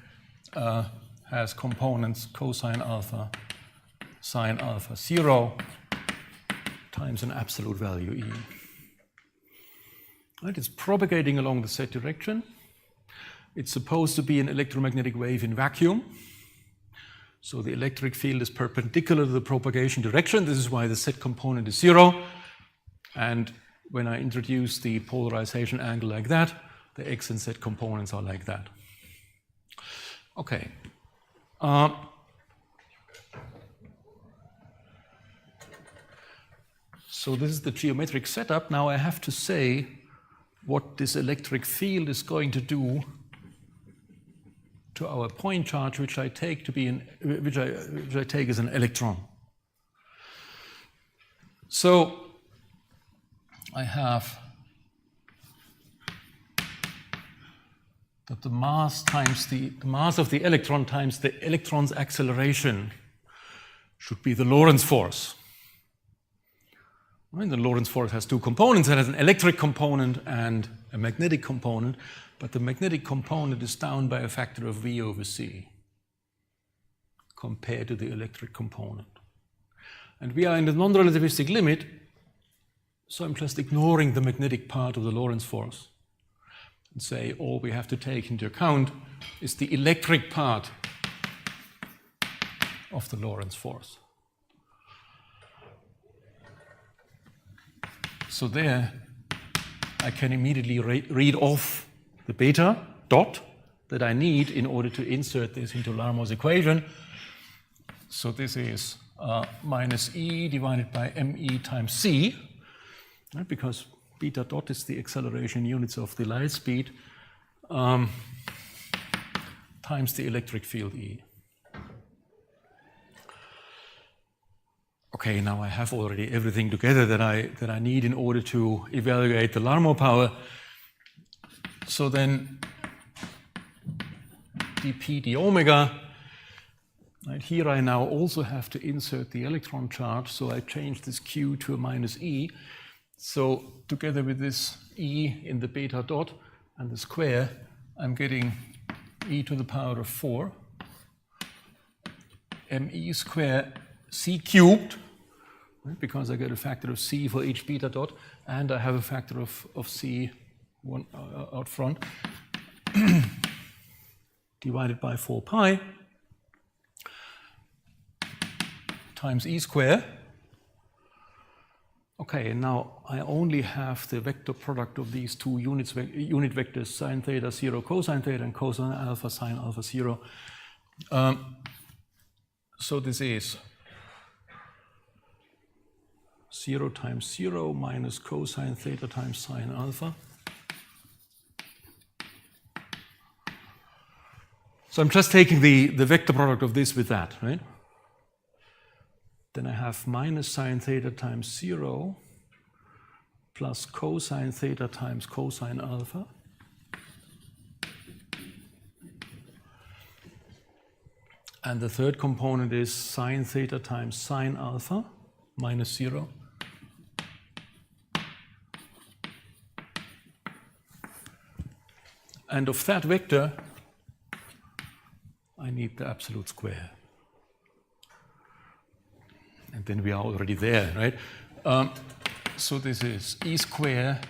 has components cosine alpha, sine alpha 0 times an absolute value E. Right, it's propagating along the z direction. It's supposed to be an electromagnetic wave in vacuum. So the electric field is perpendicular to the propagation direction. This is why the z component is 0. And when I introduce the polarization angle like that, the x and z components are like that. Okay. So this is the geometric setup. Now I have to say what this electric field is going to do to our point charge, which I take to be which I take as an electron. So I have that the mass times the mass of the electron times the electron's acceleration should be the Lorentz force. Right? The Lorentz force has two components. It has an electric component and a magnetic component, but the magnetic component is down by a factor of V over C compared to the electric component. And we are in the non-relativistic limit, so I'm just ignoring the magnetic part of the Lorentz force and say all we have to take into account is the electric part of the Lorentz force. So there I can immediately read off the beta dot that I need in order to insert this into Larmor's equation. So this is minus E divided by ME times C, right? Because beta dot is the acceleration units of the light speed times the electric field E. Okay, now I have already everything together that I need in order to evaluate the Larmor power. So then dp d omega, right, here I now also have to insert the electron charge, so I change this q to a minus e. So together with this e in the beta dot and the square, I'm getting e to the power of 4 me square c cubed, right, because I get a factor of c for each beta dot, and I have a factor of c one out front, divided by 4 pi times e square. Okay, and now I only have the vector product of these two unit vectors, sine theta 0 cosine theta and cosine alpha sine alpha 0. So this is 0 times 0 minus cosine theta times sine alpha. So I'm just taking the vector product of this with that, right? Then I have minus sine theta times 0 plus cosine theta times cosine alpha. And the third component is sine theta times sine alpha minus 0. And of that vector, I need the absolute square. And then we are already there, right? So this is e square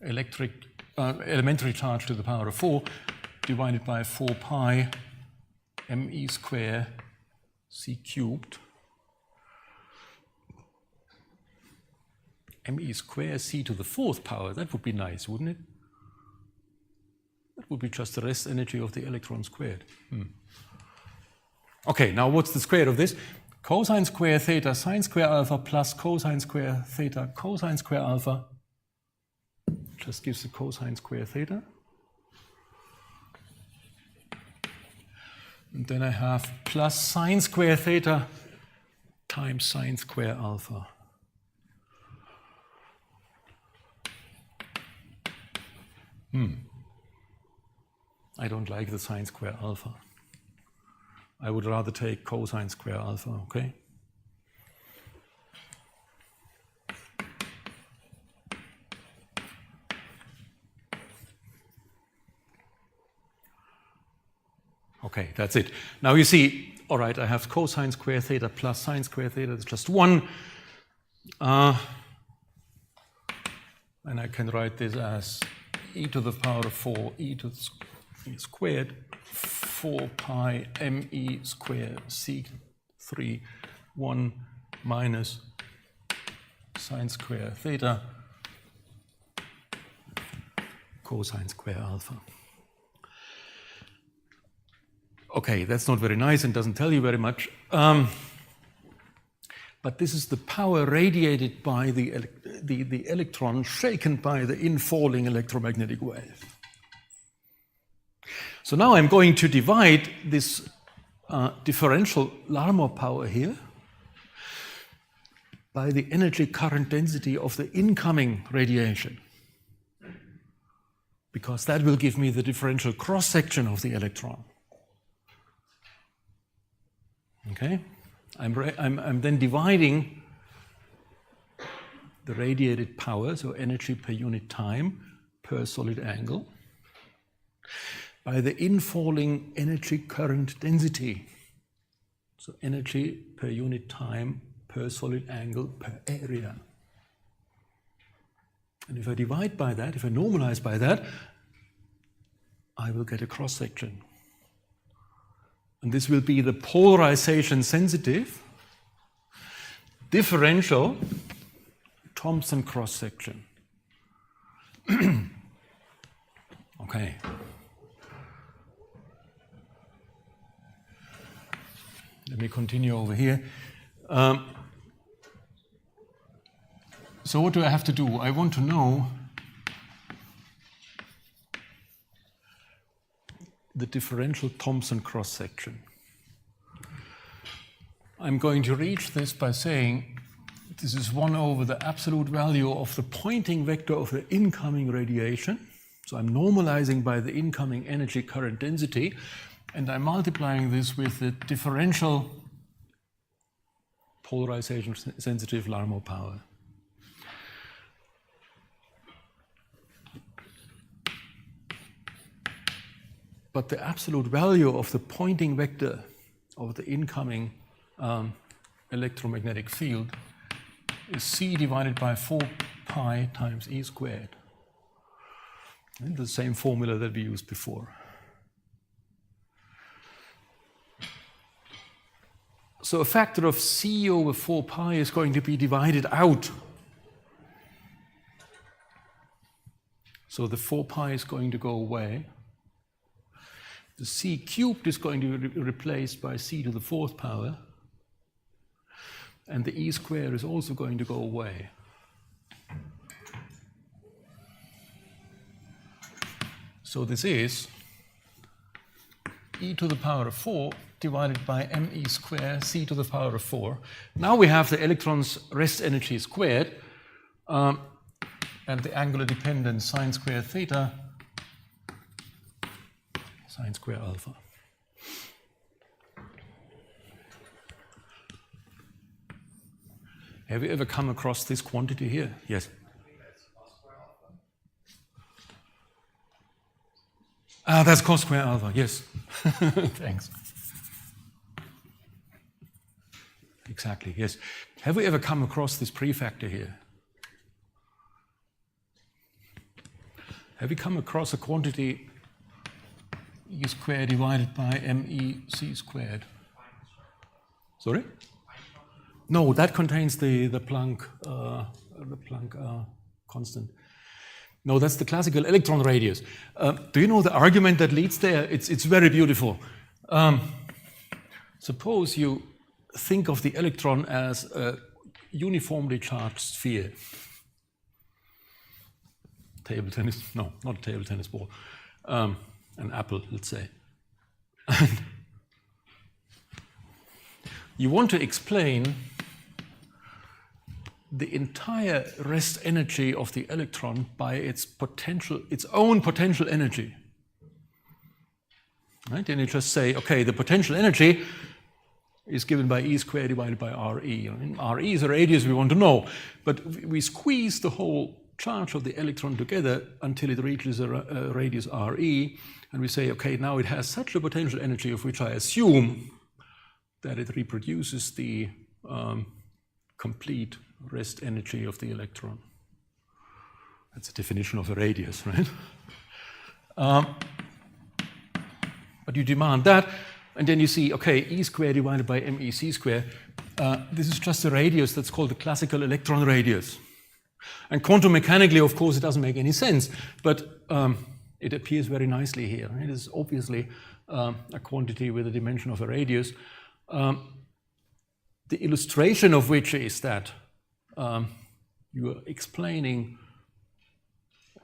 elementary charge to the power of 4 divided by 4 pi me square c cubed me square c to the 4th power. That would be nice, wouldn't it? That would be just the rest energy of the electron squared. Okay, now what's the square of this? Cosine square theta sine square alpha plus cosine square theta cosine square alpha just gives the cosine square theta. And then I have plus sine square theta times sine square alpha. I don't like the sine square alpha. I would rather take cosine square alpha, okay? Okay, that's it. Now you see, all right, I have cosine square theta plus sine square theta, it's just 1. And I can write this as e to the power of 4 e to the squared 4 pi me square c3 1 minus sine square theta cosine square alpha. Okay, that's not very nice and doesn't tell you very much. But this is the power radiated by the electron shaken by the infalling electromagnetic wave. So now I'm going to divide this differential Larmor power here by the energy current density of the incoming radiation, because that will give me the differential cross-section of the electron. Okay? I'm then dividing the radiated power, so energy per unit time per solid angle, by the infalling energy current density, so energy per unit time per solid angle per area. And if I divide by that, if I normalize by that, I will get a cross-section. And this will be the polarization sensitive differential Thomson cross-section. Okay. Let me continue over here. So what do I have to do? I want to know the differential Thomson cross-section. I'm going to reach this by saying this is 1 over the absolute value of the Poynting vector of the incoming radiation. So I'm normalizing by the incoming energy current density, and I'm multiplying this with the differential polarization sensitive Larmor power. But the absolute value of the Poynting vector of the incoming electromagnetic field is c divided by 4 pi times e squared. And the same formula that we used before. So a factor of c over 4 pi is going to be divided out. So the 4 pi is going to go away. The c cubed is going to be replaced by c to the 4th power. And the e square is also going to go away. So this is e to the power of 4 divided by me square c to the power of 4. Now we have the electron's rest energy squared and the angular dependence sine square theta sine square alpha. Have you ever come across this quantity here? Yes. That's cos square alpha, yes. Thanks. Exactly, yes. Have we ever come across this prefactor here? Have you come across a quantity e squared divided by me c squared? Sorry? No, that contains the Planck constant. No, that's the classical electron radius. Do you know the argument that leads there? It's very beautiful. Suppose you think of the electron as a uniformly charged sphere. Table tennis, no, not a table tennis ball. An apple, let's say. You want to explain the entire rest energy of the electron by its own potential energy. Right? And you just say, okay, the potential energy is given by e squared divided by Re. Re is a radius we want to know, but we squeeze the whole charge of the electron together until it reaches a radius Re, and we say, okay, now it has such a potential energy of which I assume that it reproduces the complete rest energy of the electron. That's the definition of a radius, right? But you demand that, and then you see, okay, e squared divided by me c squared. This is just a radius that's called the classical electron radius. And quantum mechanically, of course, it doesn't make any sense, but it appears very nicely here. It is obviously a quantity with a dimension of a radius. The illustration of which is that you are explaining,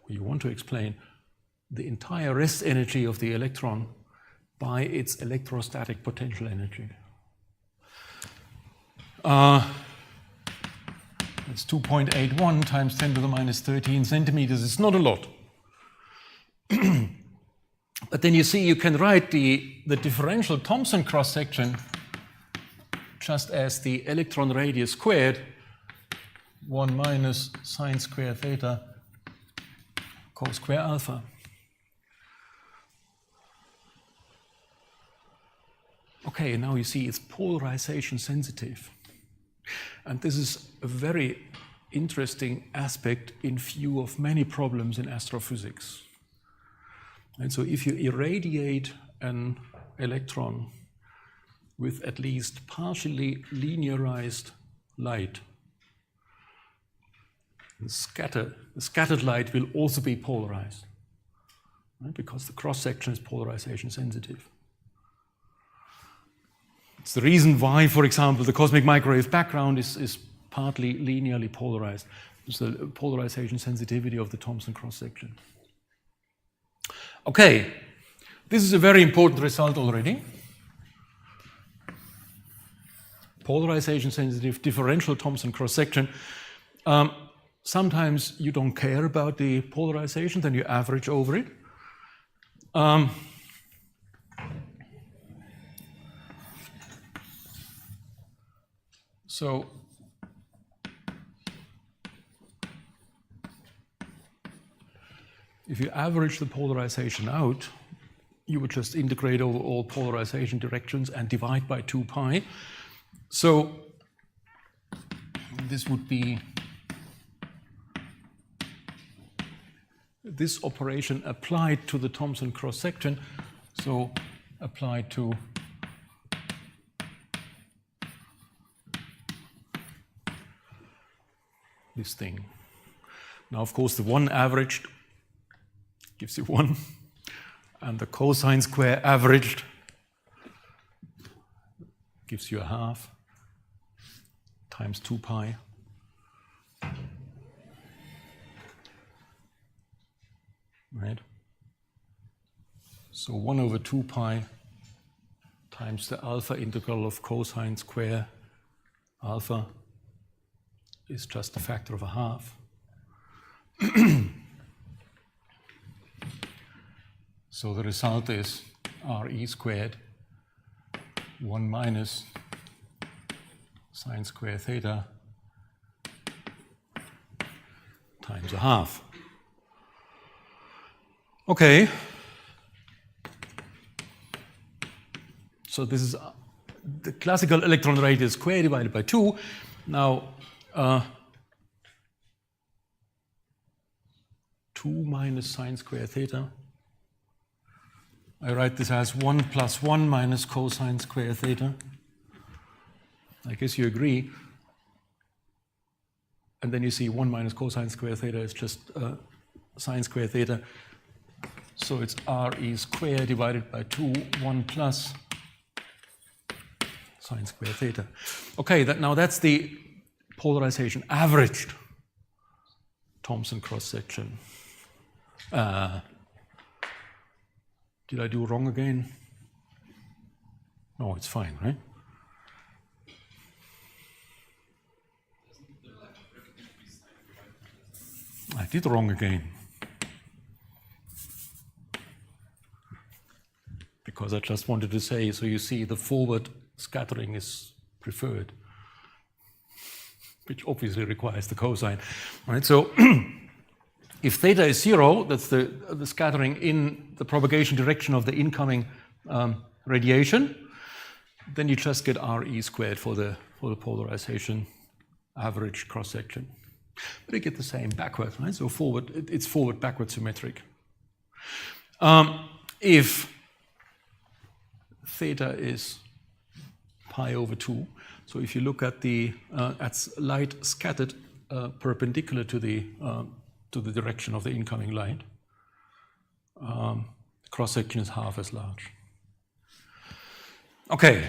or you want to explain, the entire rest energy of the electron by its electrostatic potential energy. It's 2.81 times 10 to the minus 13 centimeters. It's not a lot. But then you see you can write the differential Thomson cross-section just as the electron radius squared, 1 minus sine square theta cos square alpha. Okay, and now you see it's polarization sensitive. And this is a very interesting aspect in view of many problems in astrophysics. And so if you irradiate an electron with at least partially linearized light, the scattered light will also be polarized, right? Because the cross-section is polarization sensitive. It's the reason why, for example, the cosmic microwave background is partly linearly polarized. It's the polarization sensitivity of the Thomson cross-section. Okay, this is a very important result already. Polarization sensitive differential Thomson cross-section. Sometimes you don't care about the polarization, then you average over it. So if you average the polarization out, you would just integrate over all polarization directions and divide by 2 pi. So this would be this operation applied to the Thomson cross-section, so applied to this thing. Now, of course, the 1 averaged gives you 1, and the cosine square averaged gives you a half times 2 pi. Right? So 1 over 2 pi times the alpha integral of cosine square alpha is just a factor of a half. So the result is RE squared 1 minus sine square theta times a half. Okay. So this is the classical electron radius square divided by 2. Now, 2 minus sine square theta. I write this as 1 plus 1 minus cosine square theta. I guess you agree. And then you see 1 minus cosine square theta is just sine square theta. So it's RE squared divided by 2, 1 plus sine square theta. Okay, now that's the polarization averaged Thomson cross-section. Did I do wrong again? No, it's fine, right? I did wrong again. Because I just wanted to say, so you see the forward scattering is preferred, which obviously requires the cosine. Right? So if theta is 0, that's the scattering in the propagation direction of the incoming radiation, then you just get RE squared for the polarization average cross-section. But you get the same backward, right? So it's forward-backward symmetric. If theta is pi over 2, so if you look at the at light scattered perpendicular to the direction of the incoming light, cross-section is half as large. Okay.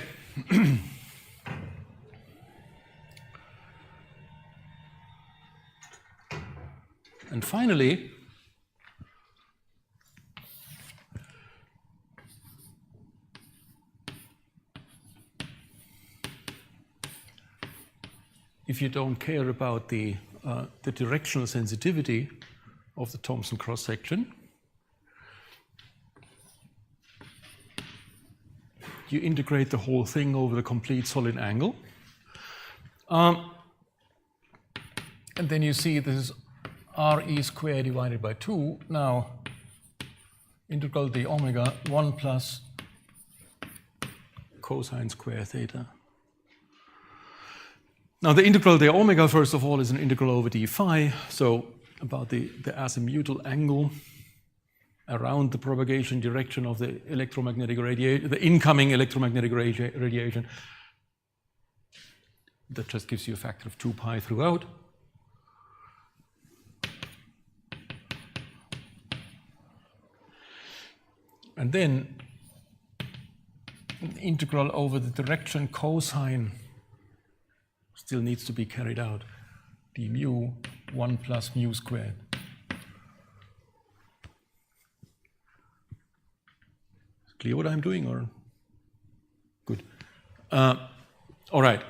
And finally, if you don't care about the directional sensitivity of the Thomson cross-section, you integrate the whole thing over the complete solid angle. And then you see this is RE squared divided by 2. Now, integral d omega 1 plus cosine square theta. Now the integral de omega, first of all, is an integral over d phi, so about the azimuthal angle around the propagation direction of the electromagnetic radiation, the incoming electromagnetic radiation. That just gives you a factor of 2 pi throughout. And then an integral over the direction cosine still needs to be carried out. D mu 1 plus mu squared. Clear what I'm doing, or? Good. All right.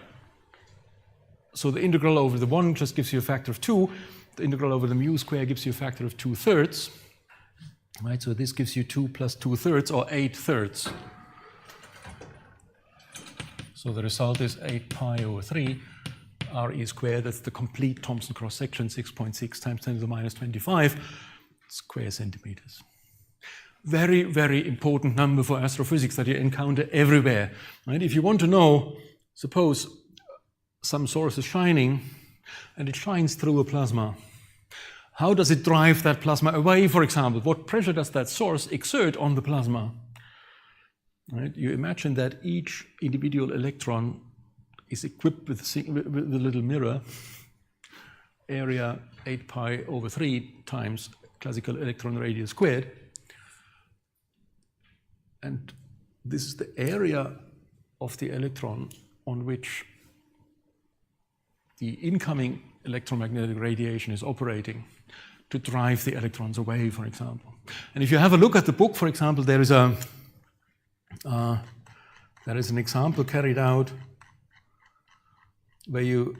So the integral over the 1 just gives you a factor of 2. The integral over the mu square gives you a factor of 2/3. Right, so this gives you 2 plus 2/3, or 8/3. So the result is 8 pi over 3 RE squared. That's the complete Thomson cross-section, 6.6 times 10 to the minus 25 square centimeters. Very, very important number for astrophysics that you encounter everywhere. Right? If you want to know, suppose some source is shining and it shines through a plasma. How does it drive that plasma away, for example? What pressure does that source exert on the plasma? Right? You imagine that each individual electron is equipped with a little mirror, area 8 pi over 3 times classical electron radius squared. And this is the area of the electron on which the incoming electromagnetic radiation is operating to drive the electrons away, for example. And if you have a look at the book, for example, there is an example carried out where you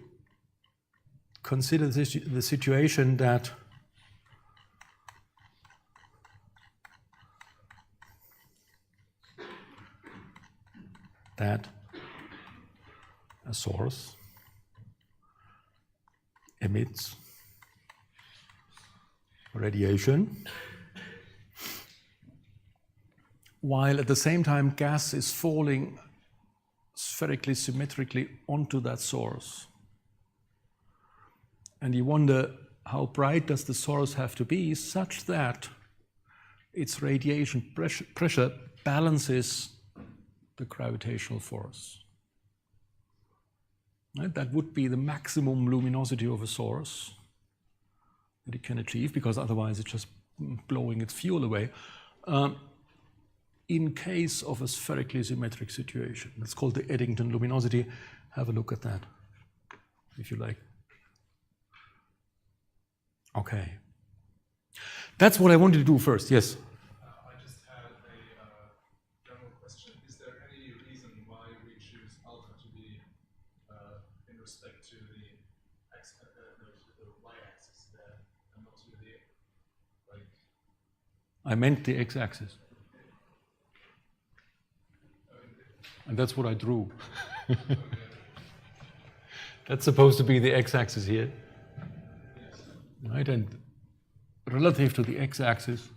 consider the situation that a source emits radiation, while at the same time gas is falling spherically symmetrically onto that source. And you wonder, how bright does the source have to be such that its radiation pressure balances the gravitational force? Right? That would be the maximum luminosity of a source that it can achieve, because otherwise it's just blowing its fuel away, in case of a spherically symmetric situation. It's called the Eddington luminosity. Have a look at that, if you like. Okay. That's what I wanted to do first, yes? I just had a general question. Is there any reason why we choose alpha to be in respect to the y-axis there, and not to the, like... I meant the x-axis. And that's what I drew. That's supposed to be the x-axis here. Right? And relative to the x-axis,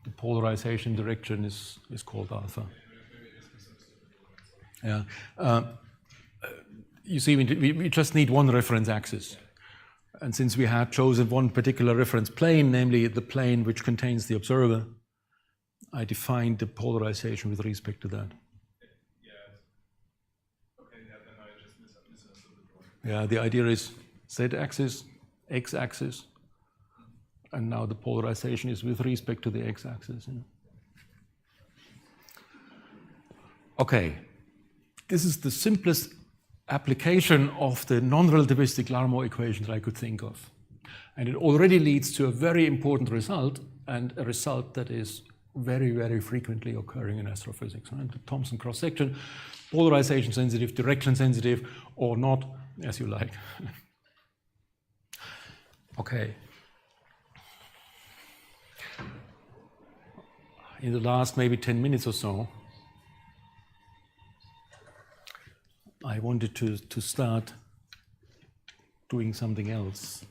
the polarization direction is called alpha. Yeah. You see, we just need one reference axis. And since we had chosen one particular reference plane, namely the plane which contains the observer, I defined the polarization with respect to that. Yeah, the idea is z-axis, x-axis, and now the polarization is with respect to the x-axis. Yeah. Okay, this is the simplest application of the non-relativistic Larmor equation that I could think of. And it already leads to a very important result, and a result that is very, very frequently occurring in astrophysics. Right? The Thomson cross-section, polarization sensitive, direction sensitive, or not, as you like. Okay. In the last maybe 10 minutes or so, I wanted to start doing something else.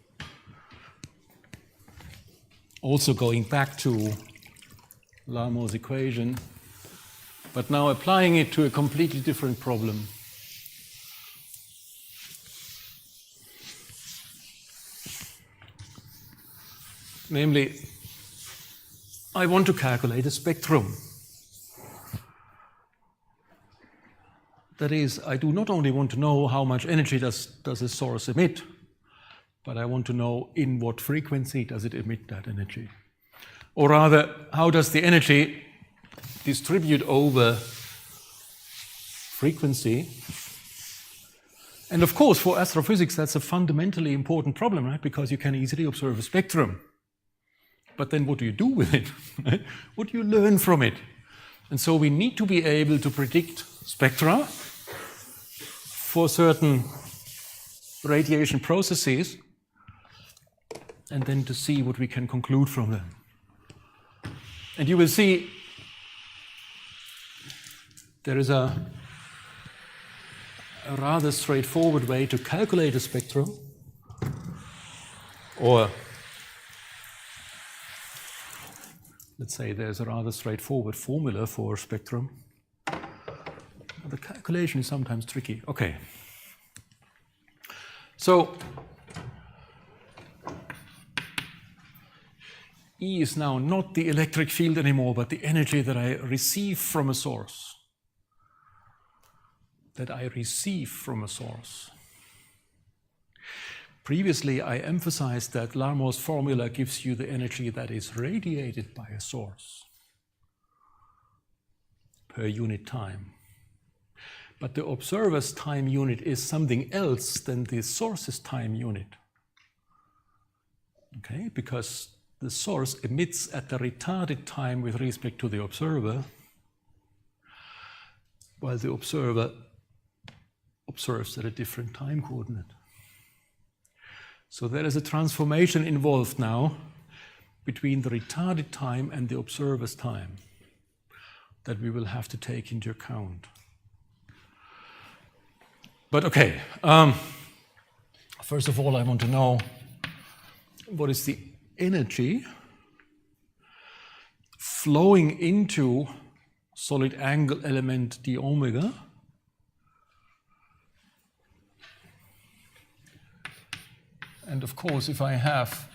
Also going back to Larmor's equation, but now applying it to a completely different problem. Namely, I want to calculate a spectrum. That is, I do not only want to know how much energy does a source emit, but I want to know in what frequency does it emit that energy. Or rather, how does the energy distribute over frequency? And of course, for astrophysics, that's a fundamentally important problem, right? Because you can easily observe a spectrum. But then what do you do with it? Right? What do you learn from it? And so we need to be able to predict spectra for certain radiation processes and then to see what we can conclude from them. And you will see there is a rather straightforward way to calculate a spectrum, or let's say there's a rather straightforward formula for a spectrum. The calculation is sometimes tricky. Okay. So E is now not the electric field anymore, but the energy that I receive from a source. Previously, I emphasized that Larmore's formula gives you the energy that is radiated by a source per unit time. But the observer's time unit is something else than the source's time unit. Okay, because the source emits at the retarded time with respect to the observer, while the observer observes at a different time coordinate. So there is a transformation involved now between the retarded time and the observer's time that we will have to take into account. But okay, first of all, I want to know what is the energy flowing into solid angle element d omega and of course, if I have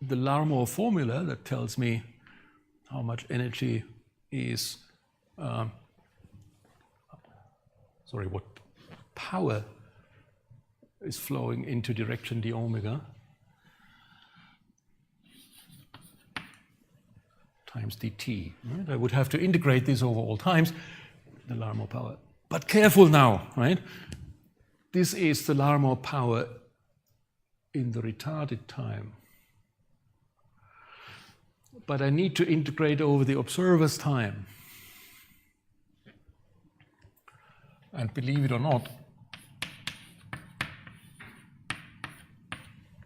the Larmore formula that tells me how much energy is what power is flowing into direction d omega times dt. Right? I would have to integrate this over all times, the Larmore power. But careful now, right? This is the Larmore power in the retarded time. But I need to integrate over the observer's time. And believe it or not,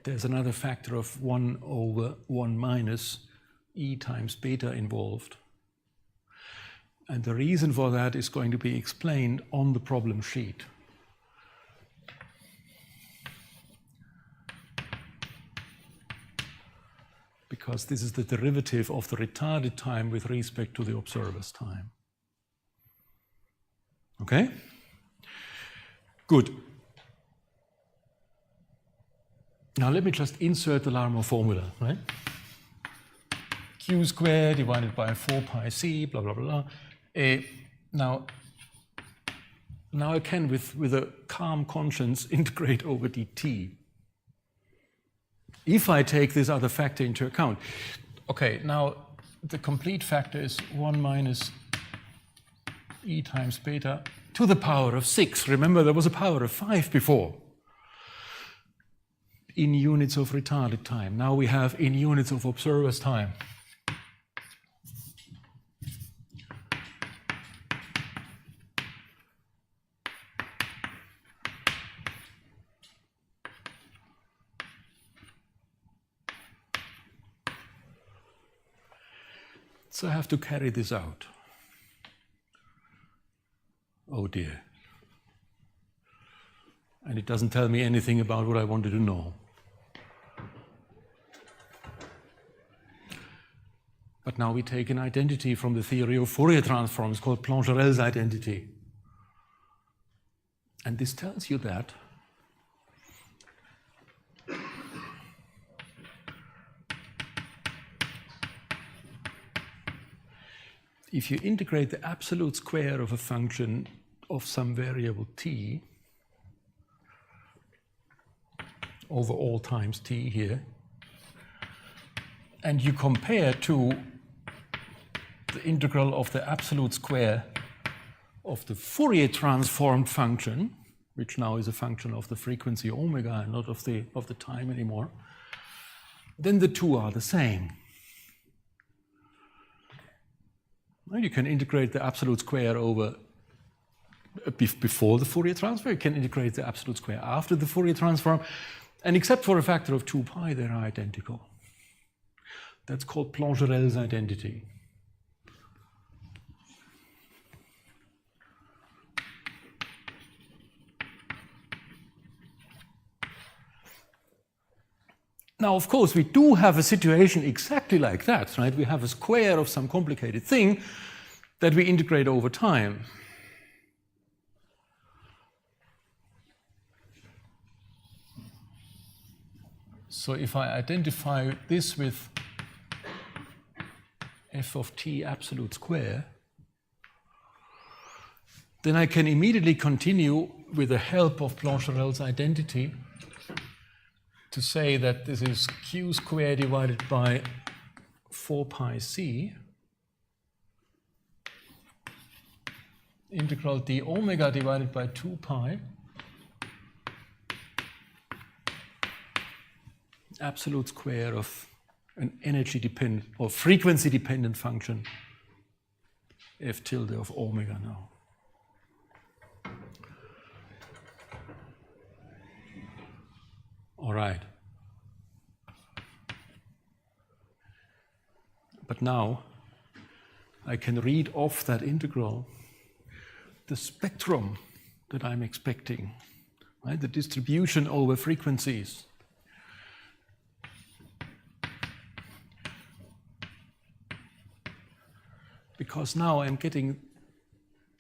there's another factor of 1 over 1 minus E times beta involved. And the reason for that is going to be explained on the problem sheet. Because this is the derivative of the retarded time with respect to the observer's time. Okay? Good. Now let me just insert the Larmore formula, right? Q squared divided by 4 pi c, blah, blah, blah. Now I can, with a calm conscience, integrate over dt. If I take this other factor into account. Okay, now the complete factor is 1 minus E times beta to the power of 6. Remember, there was a power of 5 before. In units of retarded time. Now we have in units of observer's time. So I have to carry this out. Oh dear. And it doesn't tell me anything about what I wanted to know. But now we take an identity from the theory of Fourier transforms called Plancherel's identity. And this tells you that if you integrate the absolute square of a function of some variable t over all times t here, and you compare to the integral of the absolute square of the Fourier transformed function, which now is a function of the frequency omega and not of the time anymore, then the two are the same. Now you can integrate the absolute square over before the Fourier transform, you can integrate the absolute square after the Fourier transform, and except for a factor of 2 pi, they are identical. That's called Plancherel's identity. Now, of course, we do have a situation exactly like that, right? We have a square of some complicated thing that we integrate over time. So if I identify this with f of t absolute square, then I can immediately continue with the help of Plancherel's identity to say that this is q squared divided by 4 pi c integral d omega divided by 2 pi absolute square of an energy dependent or frequency dependent function f tilde of omega now. All right. But now I can read off that integral the spectrum that I'm expecting, right? The distribution over frequencies. Because now I'm getting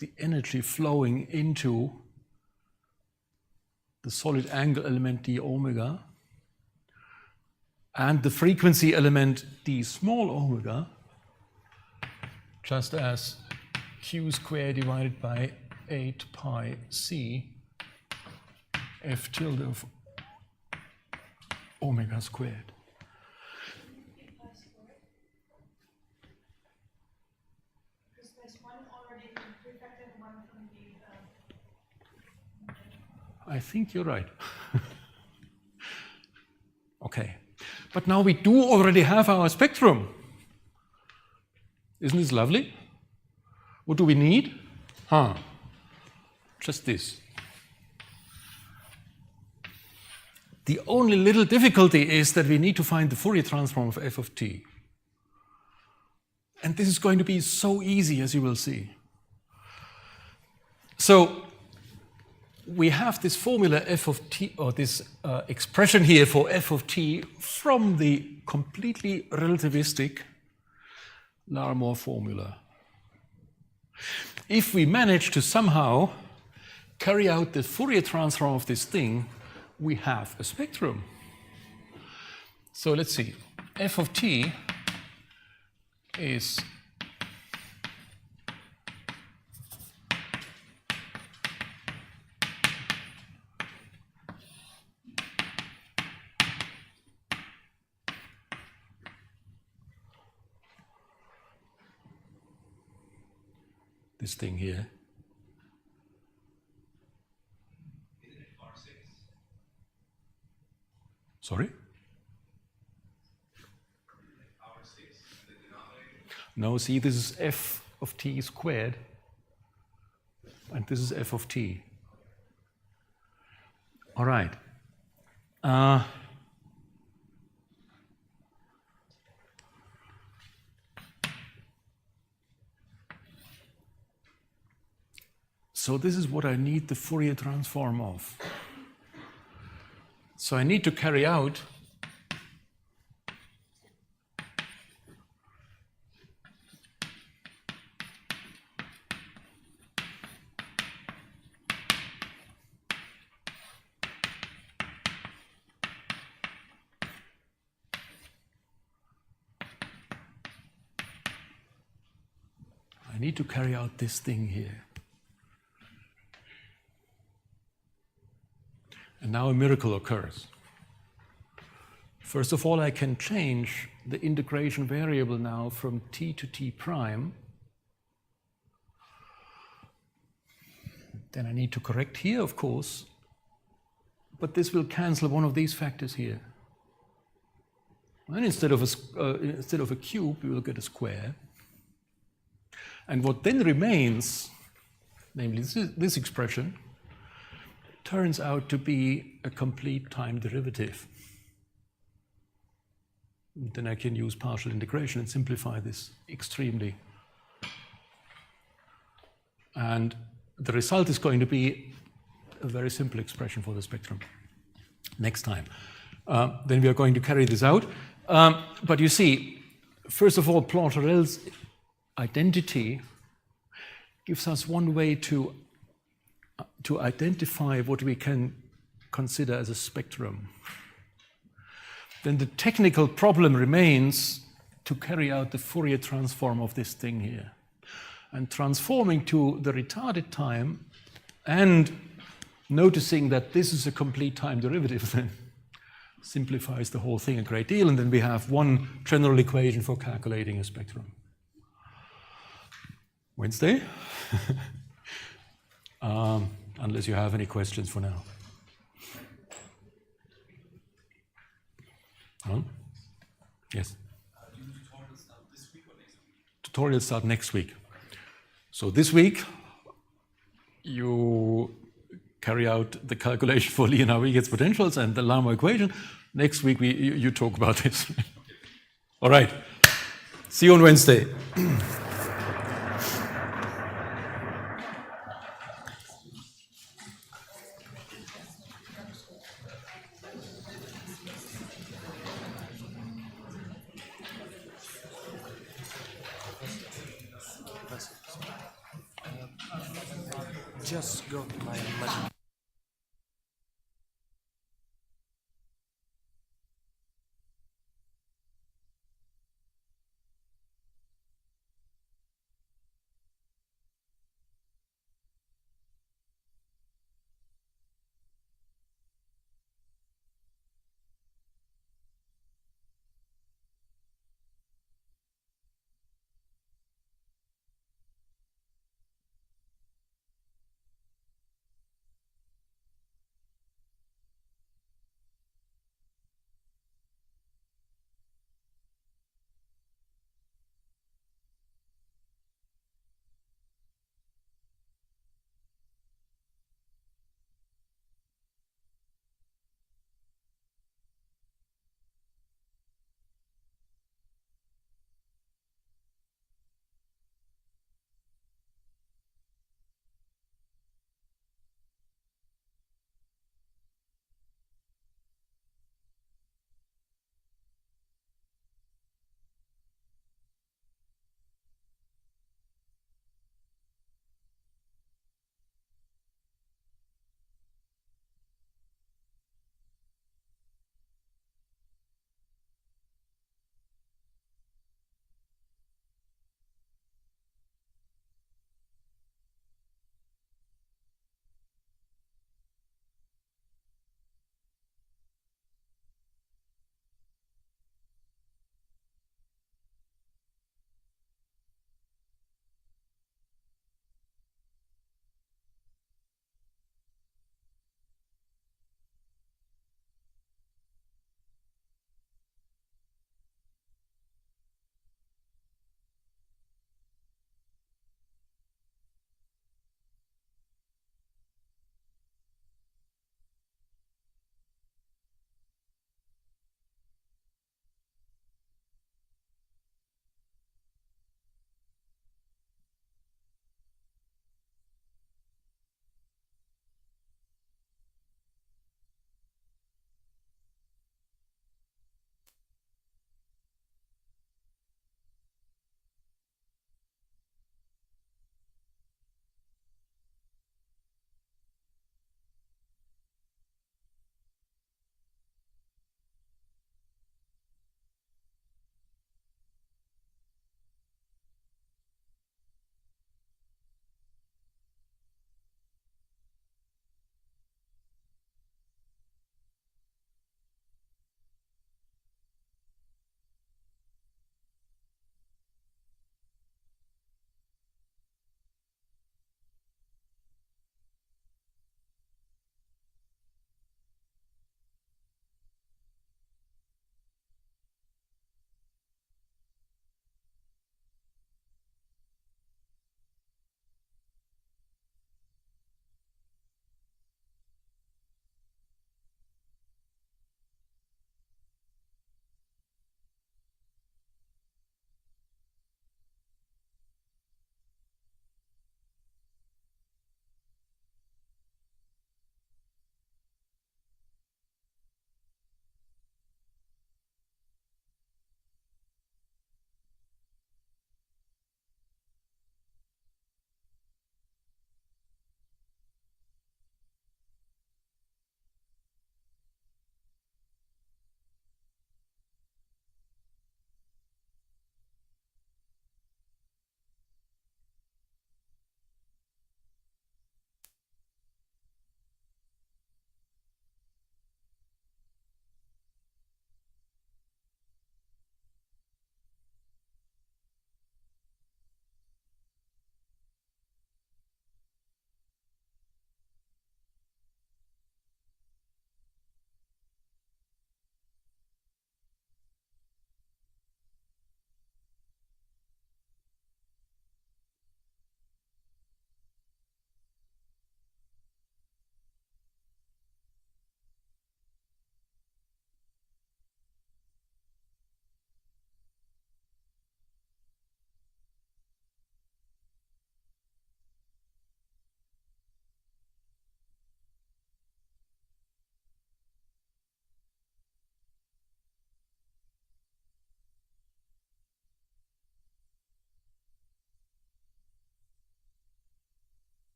the energy flowing into the solid angle element d omega and the frequency element d small omega, just as q squared divided by 8 pi c f tilde of omega squared. Because there's one already reflected, one from the. I think you're right. Okay. But now we do already have our spectrum. Isn't this lovely? What do we need? Just this. The only little difficulty is that we need to find the Fourier transform of f of t. And this is going to be so easy, as you will see. So we have this formula f of t, or this expression here for f of t from the completely relativistic Larmor formula. If we manage to somehow carry out the Fourier transform of this thing, we have a spectrum. So let's see. F of t is this thing here. Isn't it R6? Sorry? R6 in the denominator? No, see, this is f of t squared, and this is f of t. All right. So this is what I need the Fourier transform of. So I need to carry out need to carry out this thing here. And now a miracle occurs. First of all, I can change the integration variable now from t to t prime. Then I need to correct here, of course, but this will cancel one of these factors here. And instead of a cube, we will get a square. And what then remains, namely this expression, turns out to be a complete time derivative. Then I can use partial integration and simplify this extremely. And the result is going to be a very simple expression for the spectrum next time. Then we are going to carry this out. But you see, first of all, Plot-Ohreile's identity gives us one way to identify what we can consider as a spectrum. Then the technical problem remains to carry out the Fourier transform of this thing here. And transforming to the retarded time and noticing that this is a complete time derivative then simplifies the whole thing a great deal, and then we have one general equation for calculating a spectrum. Wednesday? Unless you have any questions for now. Yes? Do the tutorials start this week or next week? Tutorials start next week. So this week, you carry out the calculation for Lee-Wiegand's potentials and the Lama equation. Next week, you talk about this. All right. See you on Wednesday. Just got my